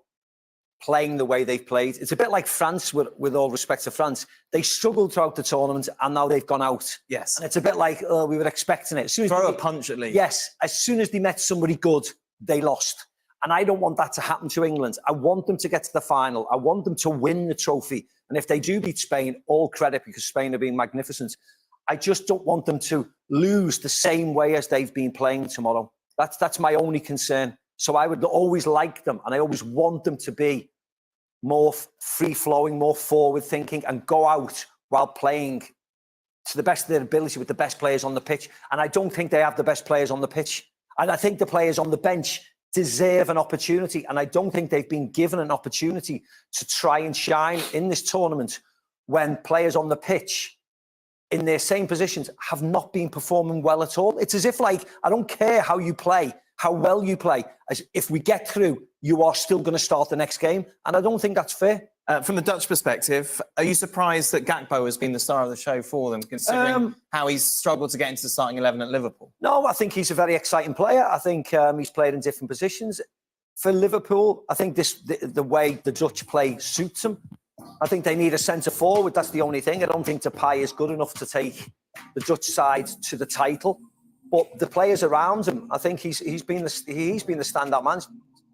playing the way they've played. It's a bit like France, with all respect to France. They struggled throughout the tournament and now they've gone out. Yes. And it's a bit like, we were expecting it. As soon as Throw a punch at least. Yes. As soon as they met somebody good, they lost. And I don't want that to happen to England. I want them to get to the final. I want them to win the trophy. And if they do beat Spain, all credit, because Spain have been magnificent. I just don't want them to lose the same way as they've been playing tomorrow. That's my only concern. So I would always like them, and I always want them to be more free-flowing, more forward-thinking, and go out while playing to the best of their ability with the best players on the pitch. And I don't think they have the best players on the pitch. And I think the players on the bench deserve an opportunity. And I don't think they've been given an opportunity to try and shine in this tournament when players on the pitch in their same positions have not been performing well at all. It's as if, like, I don't care how you play, how well you play. As if we get through, you are still going to start the next game. And I don't think that's fair. From the Dutch perspective, are you surprised that Gakpo has been the star of the show for them, considering how he's struggled to get into the starting 11 at Liverpool? No, I think he's a very exciting player. I think he's played in different positions. For Liverpool, I think the way the Dutch play suits them. I think they need a centre forward. That's the only thing. I don't think Depay is good enough to take the Dutch side to the title. But the players around him, I think he's been the standout man.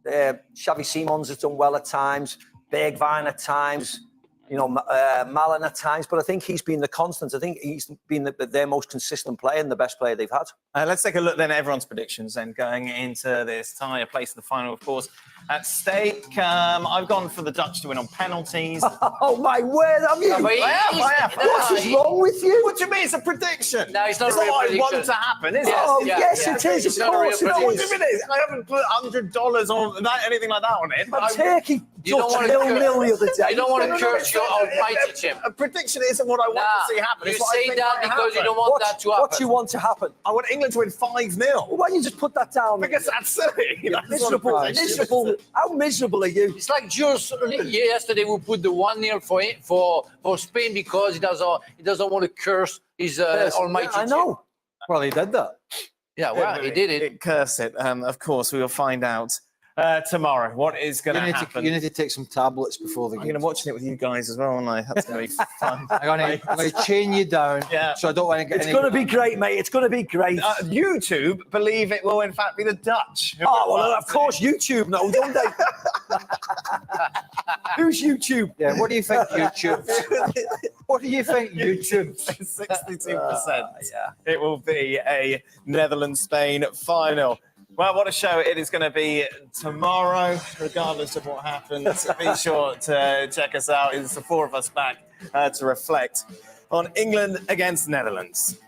Xavi Simons has done well at times. Bergwijn at times. You know, Malen at times. But I think he's been the constant. I think he's been their most consistent player and the best player they've had. Let's take a look then at everyone's predictions then going into this tie, a place in the final, of course. at stake. I've gone for the Dutch to win on penalties. Oh my word, have you? I have. What is wrong with you? What do you mean? It's a prediction. No, it's not It's a real what I prediction. want to happen, is it? Oh, Yeah, yes, yeah. it is. It's Of not a real course it What do you is. mean it is? I haven't put $100 or anything like that on it. But Turkey You don't Dutch want to 0-0 the other day. You don't want to curse your almighty Jim. A prediction isn't what I want to see happen. You It's what I say think that might because you happen. don't want that to happen. What do you want to happen? I want England to win 5-0. Well, why don't you just put that down? Because that's silly. That's not a miserable, prediction. miserable. How miserable are you? It's like Jules yesterday. We put the 1-0 for Spain because he doesn't want to curse his almighty. I know. Well, he did that. Yeah, well, he did it. Curse it. Of course, we will find out tomorrow what is going to happen. You need to take some tablets before the I'm game. going to watch it with you guys as well, aren't I? That's going to be fun. I'm going to chain you down. Yeah. So I don't want to get It's any. going to be great, mate. It's going to be great. YouTube believe it will in fact be the Dutch. Oh, well, of course, YouTube know, don't they? Who's YouTube? Yeah. What do you think, YouTube? What do you think, YouTube? 62%. It will be a Netherlands-Spain final. Well, what a show it is going to be tomorrow, regardless of what happens. Be sure to check us out. It's the four of us back to reflect on England against Netherlands.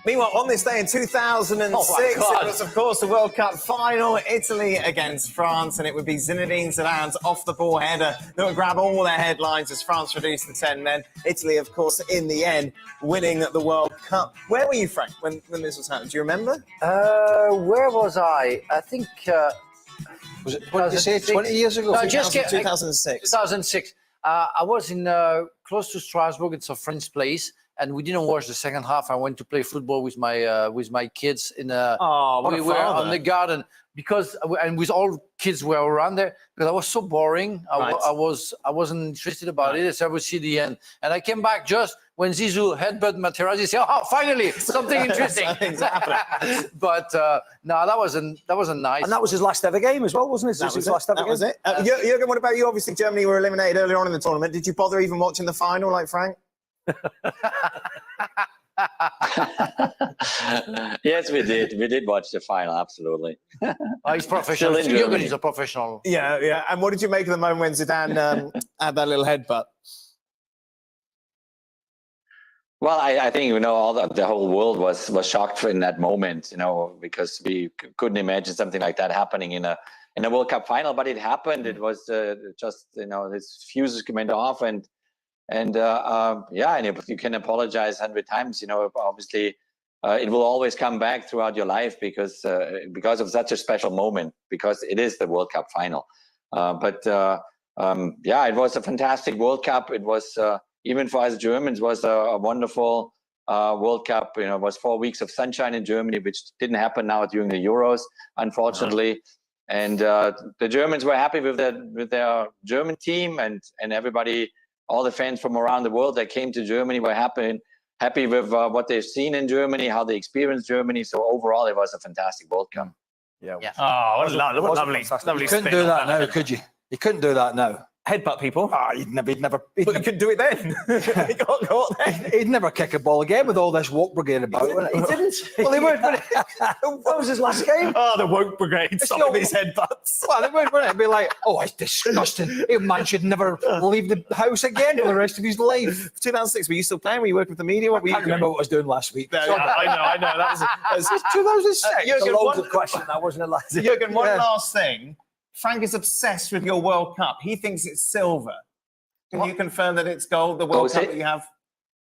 Meanwhile, on this day in 2006, it was, of course, the World Cup final, Italy against France, and it would be Zinedine Zidane's off-the-ball header that would grab all their headlines as France reduced to 10 men. Italy, of course, in the end, winning the World Cup. Where were you, Frank, when this was happening? Do you remember? Where was I? I think... Was it, what did you say, 20 years ago? No, 2006. 2006. I was in close to Strasbourg. It's a friend's place. And we didn't watch the second half. I went to play football with my kids in what we were on the garden because and with all kids were around there because I was so boring. I wasn't interested about it. So I would see the end. And I came back just when Zizou headbutt Materazzi. Say, oh, finally something interesting. But no, that was a nice. And that was his last ever game as well, wasn't it? That was last ever that game. was it. Jürgen, what about you? Obviously, Germany were eliminated earlier on in the tournament. Did you bother even watching the final like Frank? Yes, we did. We did watch the final, absolutely. He's professional. Jürgen is a professional. Yeah. And what did you make of the moment when Zidane had that little headbutt? Well, I think all the whole world was shocked in that moment, because we couldn't imagine something like that happening in a World Cup final, but it happened. It was just this fuses went off and if you can apologize 100 times, obviously it will always come back throughout your life because of such a special moment, because it is the World Cup final. It was a fantastic World Cup. It was, even for us Germans, was a wonderful World Cup. It was 4 weeks of sunshine in Germany, which didn't happen now during the Euros, unfortunately. And the Germans were happy with their German team, and everybody, all the fans from around the world that came to Germany were happy with what they've seen in Germany, how they experienced Germany. So overall, it was a fantastic World Cup. Yeah. Oh, what lovely. You couldn't do that now, could you? You couldn't do that now. Headbutt people. He'd never. But you could do it then. He got caught then. He'd never kick a ball again with all this woke brigade about. He didn't. Well, they weren't. That was his last game. Oh, the woke brigade stopping these headbutts. Well, they weren't. It'd be like, oh, it's disgusting. A man should never leave the house again for the rest of his life. 2006. Were you still playing? Were you working with the media? What were you I can't remember what I was doing last week. No, I know. That was 2006. It's a loaded question. That wasn't a last. Jürgen, one last thing. Frank is obsessed with your World Cup. He thinks it's silver. Can you confirm that it's gold? The World Cup that you have,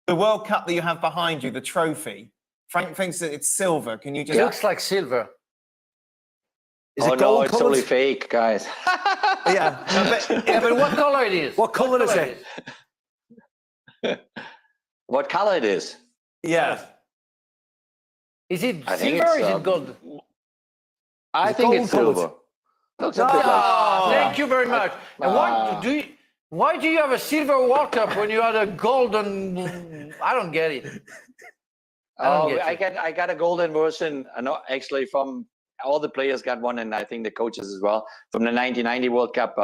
the World Cup that you have behind you, the trophy. Frank thinks that it's silver. Can you just? It looks like silver. Is it gold? No, it's totally fake, guys. But what color it is? What color is it? What color it is? Yeah. Is it I think silver or it's, is it gold? I think it's silver. Looks a bit like. Thank you very much. And why do you have a silver World Cup when you had a golden? I don't get it. I got a golden version. I know actually from all the players got one, and I think the coaches as well from the 1990 World Cup.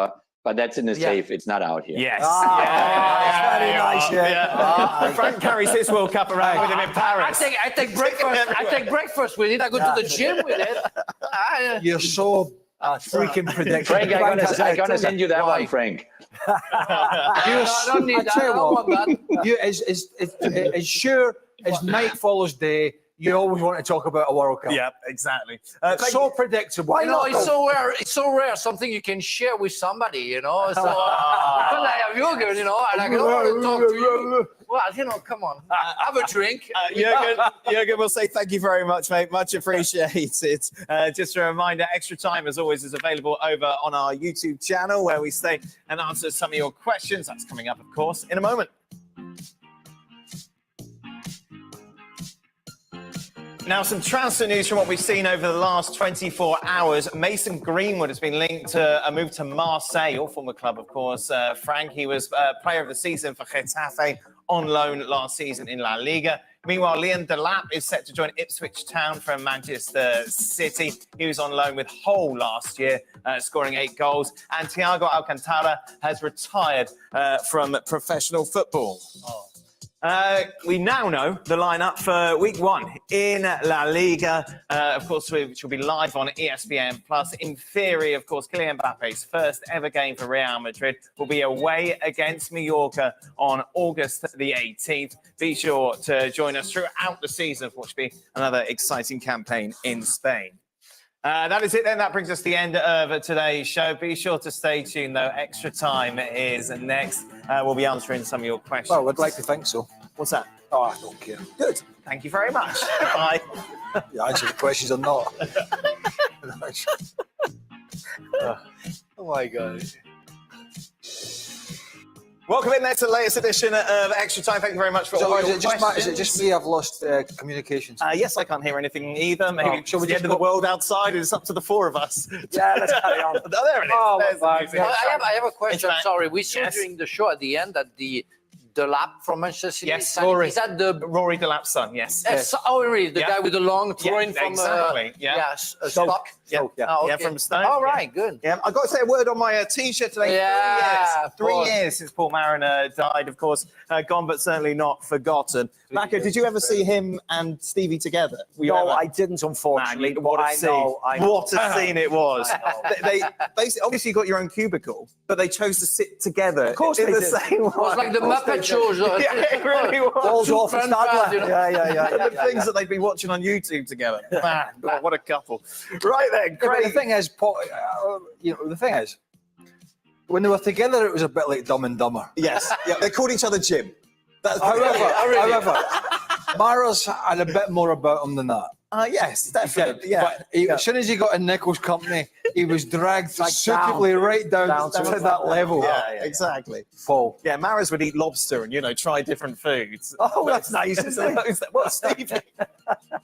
But that's in the safe. It's not out here. Yes. That's very nice, yeah. Frank carries his World Cup around with him in Paris. I take breakfast. I take breakfast with it. I go to the gym with it. You're so freaking predictable. Frank, I'm gonna send you that one, Frank. I don't need that. I don't want that. As sure as night follows day, you always want to talk about a World Cup. Yeah, exactly. It's so predictable. You know, it's so rare. It's so rare. Something you can share with somebody. You know. So because I have yogurt, you know, and I can always talk to you. Well, you know, come on, have a drink. Jürgen, we'll say thank you very much, mate. Much appreciated. Just a reminder, Extra Time, as always, is available over on our YouTube channel, where we stay and answer some of your questions. That's coming up, of course, in a moment. Now, some transfer news from what we've seen over the last 24 hours. Mason Greenwood has been linked to a move to Marseille, your former club, of course. Frank, he was player of the season for Getafe on loan last season in La Liga. Meanwhile, Leon Delap is set to join Ipswich Town from Manchester City. He was on loan with Hull last year, scoring 8 goals. And Thiago Alcantara has retired from professional football. We now know the lineup for week 1 in La Liga, of course, which will be live on ESPN Plus. In theory, of course, Kylian Mbappe's first ever game for Real Madrid will be away against Mallorca on August the 18th. Be sure to join us throughout the season, which will be another exciting campaign in Spain. That is it then. That brings us to the end of today's show. Be sure to stay tuned, though. Extra Time is next. We'll be answering some of your questions. Well, I'd like to think so. What's that? Oh, I don't care. Good. Thank you very much. Bye. You answer the questions or not. Oh my God. Welcome in there to the latest edition of Extra Time. Thank you very much for all your questions. Is it just me? I've lost communications. Yes, I can't hear anything either. Maybe shall we the just end of the world outside. It's up to the 4 of us. Yeah, let's carry on. Oh, there it is. Oh, There's the music. I have a question. It's Sorry, we saw Yes. during the show at the end that the Delap from Manchester City. Yes, Rory. Is that the? Rory Delap's son, yes. Oh, really? The Yeah. guy with the long throwing from exactly. Yeah. stock. Yeah. Oh, Yeah, okay. from Stoke. All right, good. Yeah, I've got to say a word on my T-shirt today. Yeah, 3 years since Paul Mariner died, of course. Gone, but certainly not forgotten. Mako, did you ever see him and Stevie together? No, I didn't, unfortunately. Man, what a I scene. know. What a scene it was. They basically, obviously, you got your own cubicle, but they chose to sit together. Of course in they the did. same one. It was like the Muppet shows. Yeah, it really was. Balls off and Grandpas, you Stadler. know. The things that they've been watching on YouTube together. Man, oh, what a couple. Right then, But great. the thing is, the thing is, when they were together, it was a bit like Dumb and Dumber. Yes, yeah, they called each other Jim. That's However, Mara's had a bit more about him than that. Yes, definitely. Yeah. But as soon as he got in Nichols' company, he was dragged Like suitably right down to to his that level. Yeah, exactly. Paul. Yeah, Maras would eat lobster and, try different foods. Oh, that's nice, isn't it? What, Stevie?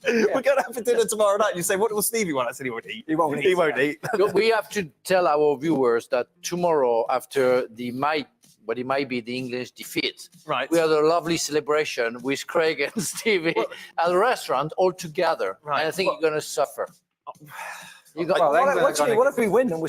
We're going to have for dinner tomorrow night. You say, what will Stevie want? I said, he won't eat. He won't eat. He won't eat. We have to tell our viewers that tomorrow, after what it might be the English defeat, Right. we had a lovely celebration with Craig and Stevie at a restaurant all together. Right. And I think you're going to suffer. You got, What if we win and we're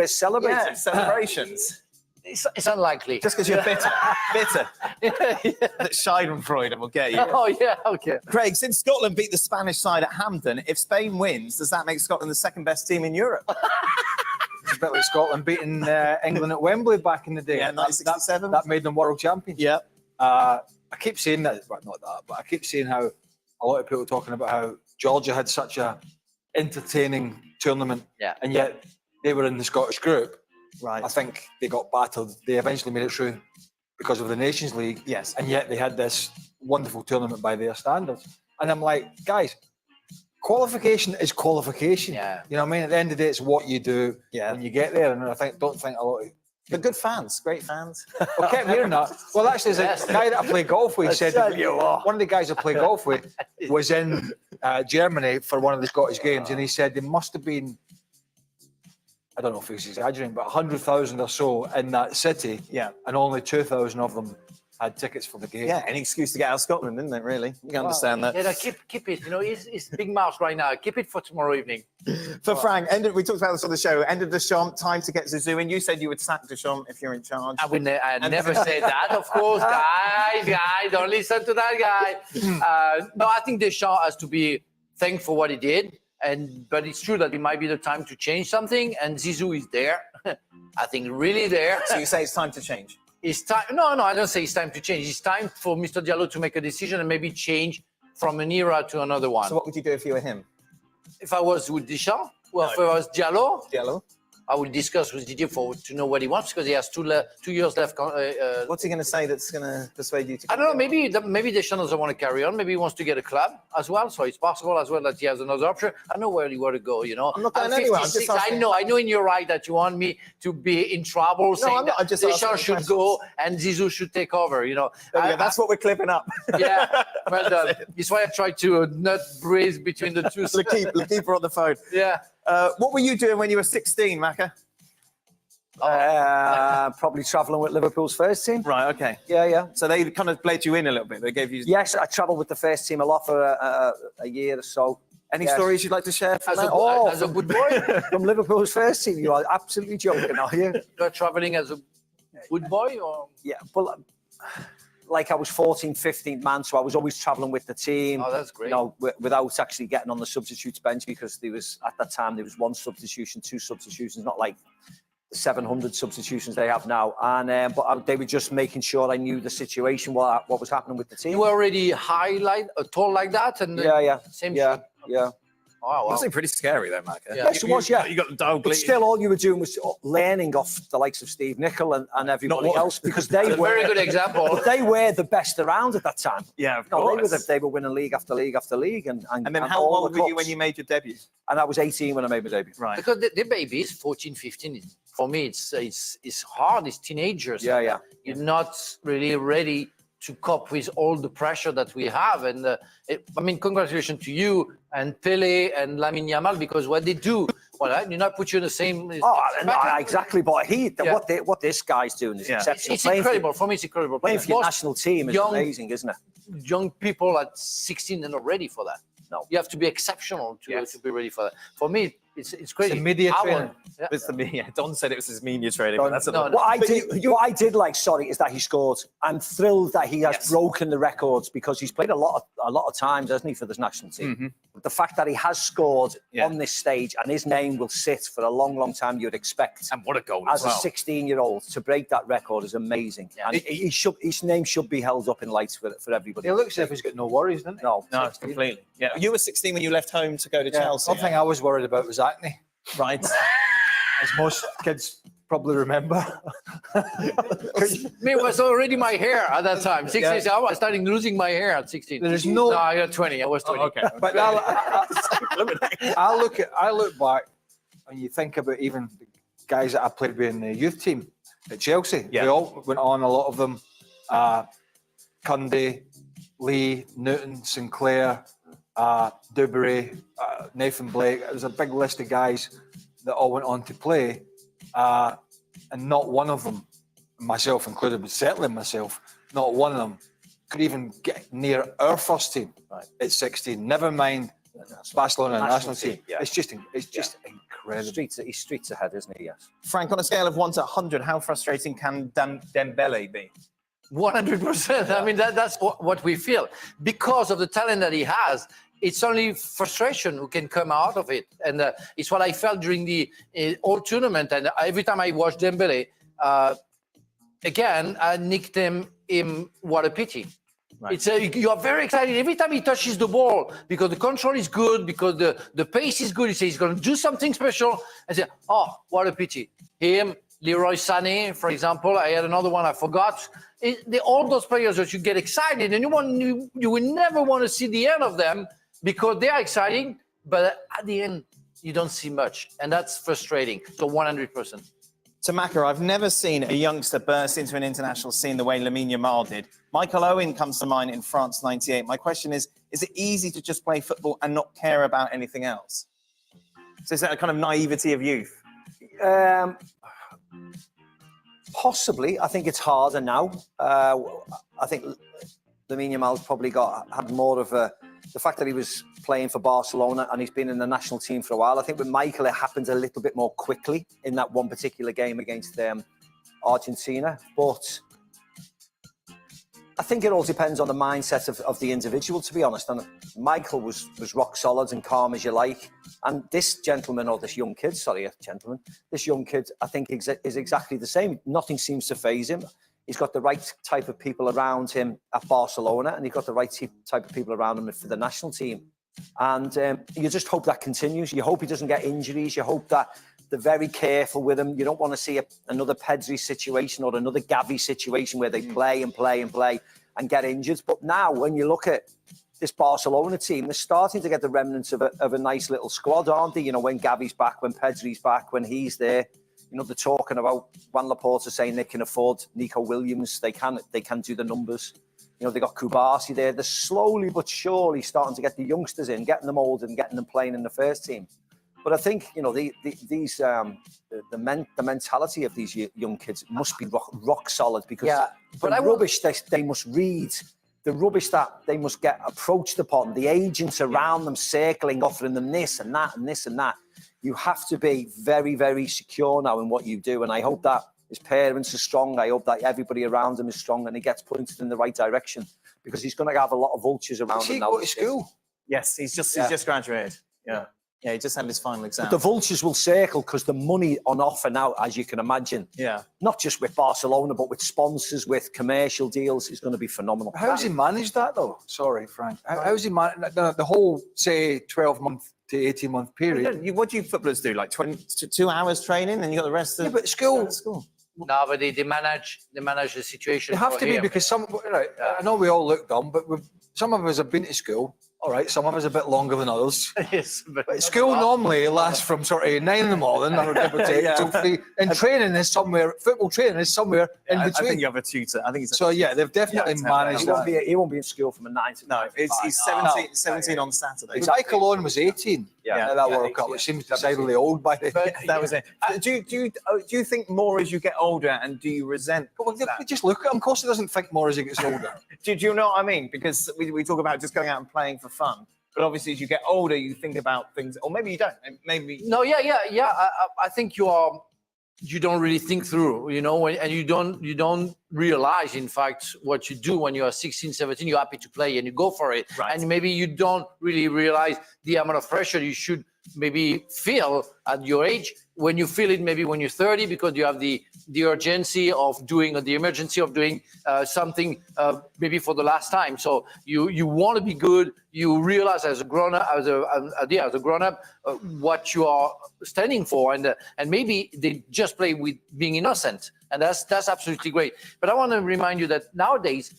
celebrating? Yeah, celebrations. it's unlikely. Just because you're bitter. That Schadenfreude will get you. Oh, yeah, okay. Craig, since Scotland beat the Spanish side at Hampden, if Spain wins, does that make Scotland the second best team in Europe? It's a bit like Scotland beating England at Wembley back in the day. Yeah, 1967. That made them world champions. Yeah. I keep saying that, well, not that, but I keep saying how a lot of people talking about how Georgia had such a entertaining tournament, and yet they were in the Scottish group. Right. I think they got battered. They eventually made it through because of the Nations League. Yes. And yet they had this wonderful tournament by their standards. And I'm like, guys, qualification is qualification. Yeah. You know what I mean? At the end of the day, it's what you do when you get there. And I don't think a lot of They're good fans, great fans. I kept hearing that. Well, actually, there's a guy that I play golf with said one of the guys I play golf with was in Germany for one of the Scottish games, and he said there must have been, I don't know if he's exaggerating, but 100,000 or so in that city, and only 2,000 of them had tickets for the game. Yeah, any excuse to get out of Scotland, isn't it, really? You can understand that. Yeah, no, keep it. You know, it's big mouth right now. Keep it for tomorrow evening. For Frank, we talked about this on the show, end of Deschamps, time to get Zizou in. You said you would sack Deschamps if you're in charge. I never said that, of course, guys, don't listen to that guy. No, I think Deschamps has to be thankful for what he did. But it's true that it might be the time to change something, and Zizou is there. I think really there. So you say it's time to change? It's time. No, I don't say it's time to change. It's time for Mr. Diallo to make a decision and maybe change from an era to another one. So what would you do if you were him? If I was with Deschamps, if I was Diallo? I will discuss with Didier to know what he wants because he has 2 years left. What's he going to say that's going to persuade you to? I don't know. Maybe Deschamps doesn't want to carry on. Maybe he wants to get a club as well. So it's possible as well that he has another option. I know where you want to go. You know, I'm not going anywhere. I'm just asking. I know in your right that you want me to be in trouble. No, I'm not. I'm just Deschamps should go and Zizou should take over. You know, that's what we're clipping up. Yeah, well done. It's why I tried to not breathe between the two. The keeper on the phone. Yeah. What were you doing when you were 16, Macca? Probably travelling with Liverpool's first team. Right, okay. Yeah. So they kind of played you in a little bit. They gave you... Yes, I travelled with the first team a lot for a year or so. Any stories you'd like to share from that? As a good boy? From Liverpool's first team. You are absolutely joking, are you? You're travelling as a good boy? Or? Yeah, but like I was 14th, 15th man, so I was always travelling with the team. Oh, that's great. You know, without actually getting on the substitutes bench because at that time, there was 1 substitution, 2 substitutions, not like 700 substitutions they have now, and but they were just making sure I knew the situation, what was happening with the team. You were already tall like that, and same. Yeah. Oh, wow. Must be pretty scary though, Mike. Yes, it was. Yeah, you got the dog. But still, all you were doing was learning off the likes of Steve Nicol and everybody else because they were a very good example. But they were the best around at that time. Yeah, of course. They were winning league after league after league, and then how old were you when you made your debut? And I was 18 when I made my debut. Right. Because the babies, 14, 15, for me, it's hard. It's teenagers. Yeah. You're not really ready to cope with all the pressure that we have. And I mean, congratulations to you and Pele and Lamine Yamal, because what they do, you not put you in the same. No, exactly. But what this guy's doing is exceptional. It's incredible. For me, it's incredible. Playing for your national team is amazing, isn't it? Young people at 16 are not ready for that. No, you have to be exceptional to be ready for that. For me, it's crazy. It's the media training. It's the media. Don said it was his media training. But that's what I did like, is that he scored. I'm thrilled that he has broken the records because he's played a lot of times, hasn't he, for this national team. Mm-hmm. But the fact that he has scored on this stage and his name will sit for a long, long time, you'd expect. And what a goal as a 16-year-old to break that record is amazing. Yeah. And his name should be held up in lights for everybody. It looks as if he's got no worries, doesn't he? No, completely. Yeah, you were 16 when you left home to go to Chelsea. One thing I was worried about was acne. Right. As most kids probably remember. Me, it was already my hair at that time. 16, I was starting losing my hair at 16. There's no. I got 20. I was 20. Okay. But I look back, and you think about even the guys that I played with in the youth team at Chelsea. Yeah. They all went on. A lot of them, Cundy, Lee, Newton, Sinclair, Duberry, Nathan Blake. It was a big list of guys that all went on to play, and not one of them, myself included, but certainly myself, not one of them could even get near our first team at 16. Never mind Barcelona national team. Yeah. It's just incredible. He's streets ahead, isn't he? Yes. Frank, on a scale of 1 to 100, how frustrating can Dembele be? 100%. I mean, that's what we feel. Because of the talent that he has, it's only frustration who can come out of it. And it's what I felt during the whole tournament. And every time I watched Dembele, again, I nicknamed him, what a pity. Right. You are very excited every time he touches the ball because the control is good, because the pace is good. You say he's going to do something special. I say, oh, what a pity. Him, Leroy Sané, for example. I had another one I forgot. All those players that you get excited, and you will never want to see the end of them because they are exciting, but at the end, you don't see much. And that's frustrating. So 100%. To Macca, I've never seen a youngster burst into an international scene the way Lamine Yamal did. Michael Owen comes to mind in France '98. My question is it easy to just play football and not care about anything else? So is that a kind of naivety of youth? Possibly. I think it's harder now. I think Lamine Yamal's probably had more of the fact that he was playing for Barcelona and he's been in the national team for a while. I think with Michael, it happened a little bit more quickly in that one particular game against Argentina. But I think it all depends on the mindset of the individual, to be honest. And Michael was rock solid and calm as you like. And this gentleman, or this young kid, this young kid, I think is exactly the same. Nothing seems to faze him. He's got the right type of people around him at Barcelona, and he's got the right type of people around him for the national team. And you just hope that continues. You hope he doesn't get injuries. You hope that they're very careful with him. You don't want to see another Pedri situation or another Gavi situation where they play and play and play and get injured. But now, when you look at this Barcelona team, they're starting to get the remnants of a nice little squad, aren't they? You know, when Gavi's back, when Pedri's back, when he's there. You know, they're talking about Juan Laporta saying they can afford Nico Williams. They can do the numbers. You know, they got Kubasi there. They're slowly but surely starting to get the youngsters in, getting them old and getting them playing in the first team. But I think, you know, the mentality of these young kids must be rock solid, because the rubbish they must read, the rubbish that they must get approached upon, the agents around them circling, offering them this and that and this and that. You have to be very, very secure now in what you do. And I hope that his parents are strong. I hope that everybody around him is strong and he gets pointed in the right direction, because he's going to have a lot of vultures around him now. Go to school? Yes, he's just graduated. Yeah. Yeah, he just had his final exam. But the vultures will circle, because the money on offer now, as you can imagine, not just with Barcelona, but with sponsors, with commercial deals, is going to be phenomenal. How's he managed that, though? Sorry, Frank. How's he managed the whole, say, 12-month to 18-month period? What do you footballers do? Like 2 hours training, and you got the rest of but school. No, but they manage the situation. They have to be, because some. I know we all look dumb, but some of us have been to school. All right, some of us a bit longer than others. Yes, but school normally lasts from sort of 9 in the morning, or give or take, till 3. And training is somewhere. Football training is somewhere in between. I think you have a tutor. I think he's so. Yeah, they've definitely managed. He won't be in school from a 9 to 9. No, he's 17 on Saturday. Exactly. Michael Owen was 18. At that World Cup, which seems decidedly old by then. That was it. Do you think more as you get older, and do you resent? Well, just look at him. Of course, he doesn't think more as he gets older. Do you know what I mean? Because we talk about just going out and playing for fun, but obviously as you get older, you think about things, or maybe you don't. Maybe. No, I think you don't really think through, you know, and you don't realize, in fact, what you do when you are 16, 17, you're happy to play and you go for it. Right. And maybe you don't really realize the amount of pressure you should maybe feel at your age, when you feel it maybe when you're 30, because you have the urgency of doing, or the emergency of doing something maybe for the last time. So you want to be good. You realize as a grown up, what you are standing for, and maybe they just play with being innocent, and that's absolutely great. But I want to remind you that nowadays,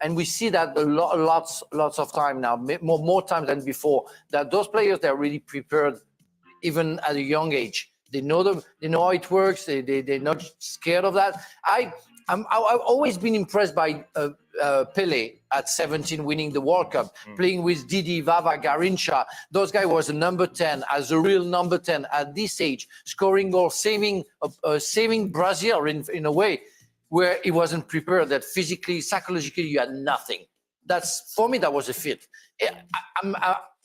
and we see that lots of time now, more times than before, that those players, they're really prepared even at a young age. They know how it works. They're not scared of that. I've always been impressed by Pele at 17 winning the World Cup, playing with Didi, Vava, Garrincha. Those guys was a number 10, as a real number 10 at this age, scoring goals, saving Brazil in a way where he wasn't prepared, that physically, psychologically, you had nothing. For me, that was a fit.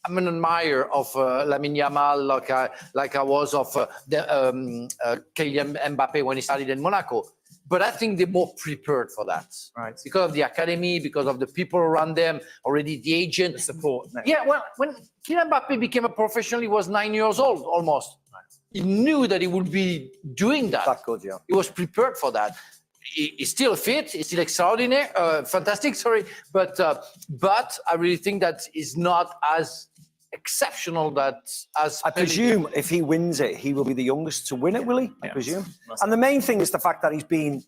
I'm an admirer of Lamine Yamal, like I was of Kylian Mbappe when he started in Monaco. But I think they're more prepared for that. Right. Because of the academy, because of the people around them, already the agent. The support. Yeah, well, when Kylian Mbappe became a professional, he was 9 years old, almost. Right. He knew that he would be doing that. That good, yeah. He was prepared for that. He's still fit, he's still extraordinary, fantastic, sorry. But I really think that is not as exceptional as I presume if he wins it, he will be the youngest to win it, will he? I presume. And the main thing is the fact that he's been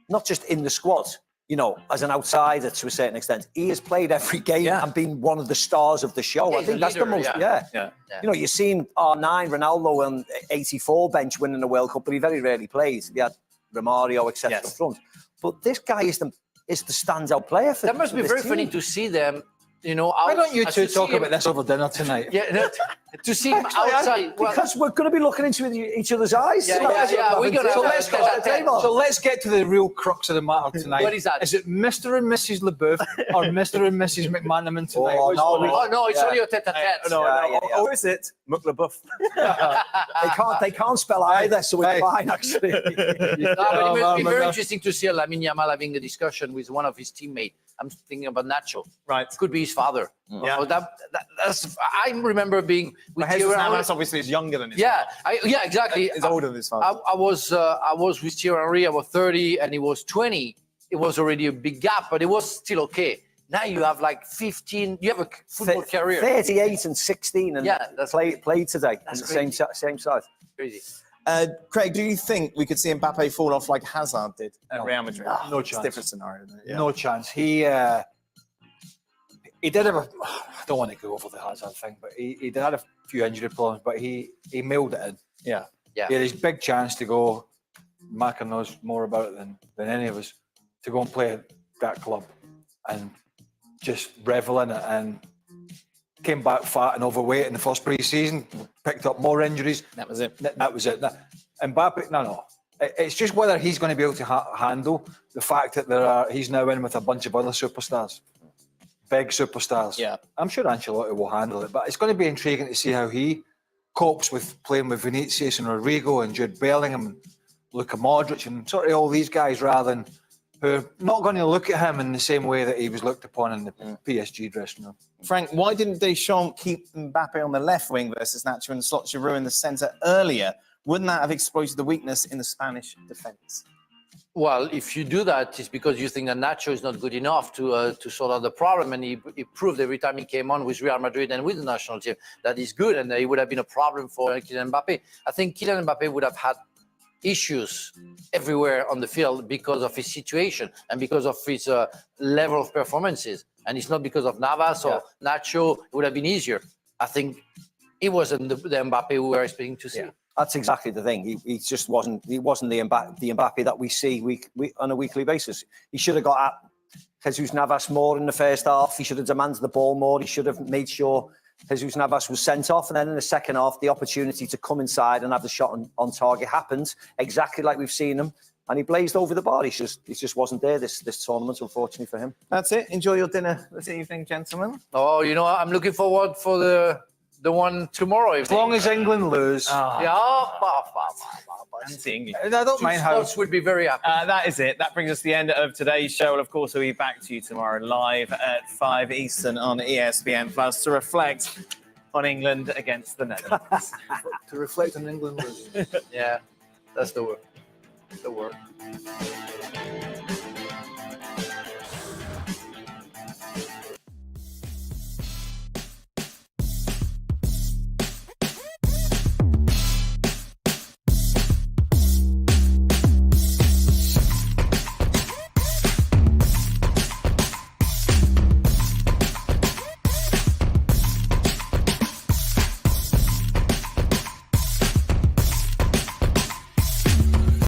not just in the squad, you know, as an outsider to a certain extent. He has played every game and been one of the stars of the show. Yeah, I think that's the most, You know, you've seen R9, Ronaldo on 84 bench winning the World Cup, but he very rarely plays. He had Romario, etc. up front. But this guy is the standout player for that must be very team. funny to see them Why don't you two talk about this over dinner tonight? Yeah, to see him outside. Because we're going to be looking into each other's eyes. Yeah, we're going to. So let's get to the real crux of the matter tonight. What is that? Is it Mr. and Mrs. Leboeuf or Mr. and Mrs. McManaman tonight? No, it's only a tête-à-tête. Or is it McLeboeuf? They can't spell either, so we're fine, actually. But it must be very interesting to see Lamine Yamal having a discussion with one of his teammates. I'm thinking about Nacho. Right. Could be his father. Yeah. So that's, I remember being with Jesus Thierry Navas obviously is younger than his Yeah, exactly. He's older than his father. I was with Thierry Henry. I was 30 and he was 20. It was already a big gap, but it was still okay. Now you have like 15. You have a football career. 38 and 16, and that's played today. That's the same size. Crazy. Craig, do you think we could see Mbappe fall off like Hazard did at Real Madrid? No It's a chance. different scenario. Isn't it? Yeah. No chance. He did have I don't want to go over the Hazard thing, but he did have a few injury problems, but he mailed it in. Yeah. He had his big chance to go. Maka knows more about it than any of us, to go and play at that club and just revel in it, and came back fat and overweight in the first pre-season, picked up more injuries. That was it. That was it. Mbappe, no. It's just whether he's going to be able to handle the fact that he's now in with a bunch of other superstars, big superstars. Yeah. I'm sure Ancelotti will handle it, but it's going to be intriguing to see how he copes with playing with Vinicius and Rodrigo and Jude Bellingham and Luka Modric and sort of all these guys, rather than who are not going to look at him in the same way that he was looked upon in the PSG dressing room. Frank, why didn't Deschamps keep Mbappe on the left wing versus Nacho and slot Giroud in the centre earlier? Wouldn't that have exploited the weakness in the Spanish defence? Well, if you do that, it's because you think that Nacho is not good enough to sort out the problem, and he proved every time he came on with Real Madrid and with the national team that he's good, and he would have been a problem for Kylian Mbappe. I think Kylian Mbappe would have had issues everywhere on the field because of his situation and because of his level of performances. And it's not because of Navas or Nacho. It would have been easier. I think he wasn't the Mbappe we were expecting to see. Yeah. That's exactly the thing. He just wasn't. He wasn't the Mbappe that we see on a weekly basis. He should have got at Jesus Navas more in the first half. He should have demanded the ball more. He should have made sure Jesus Navas was sent off, and then in the second half, the opportunity to come inside and have the shot on target happened exactly like we've seen him, and he blazed over the bar. He just wasn't there this tournament, unfortunately for him. That's it. Enjoy your dinner this evening, gentlemen. Oh, I'm looking forward for the one tomorrow. As long as England lose. Anti-English. I don't mind how. Would be very happy. That is it. That brings us to the end of today's show. And of course, we'll be back to you tomorrow live at 5 Eastern on ESPN Plus to reflect on England against the Netherlands. To reflect on England losing. Yeah, that's the word. The word.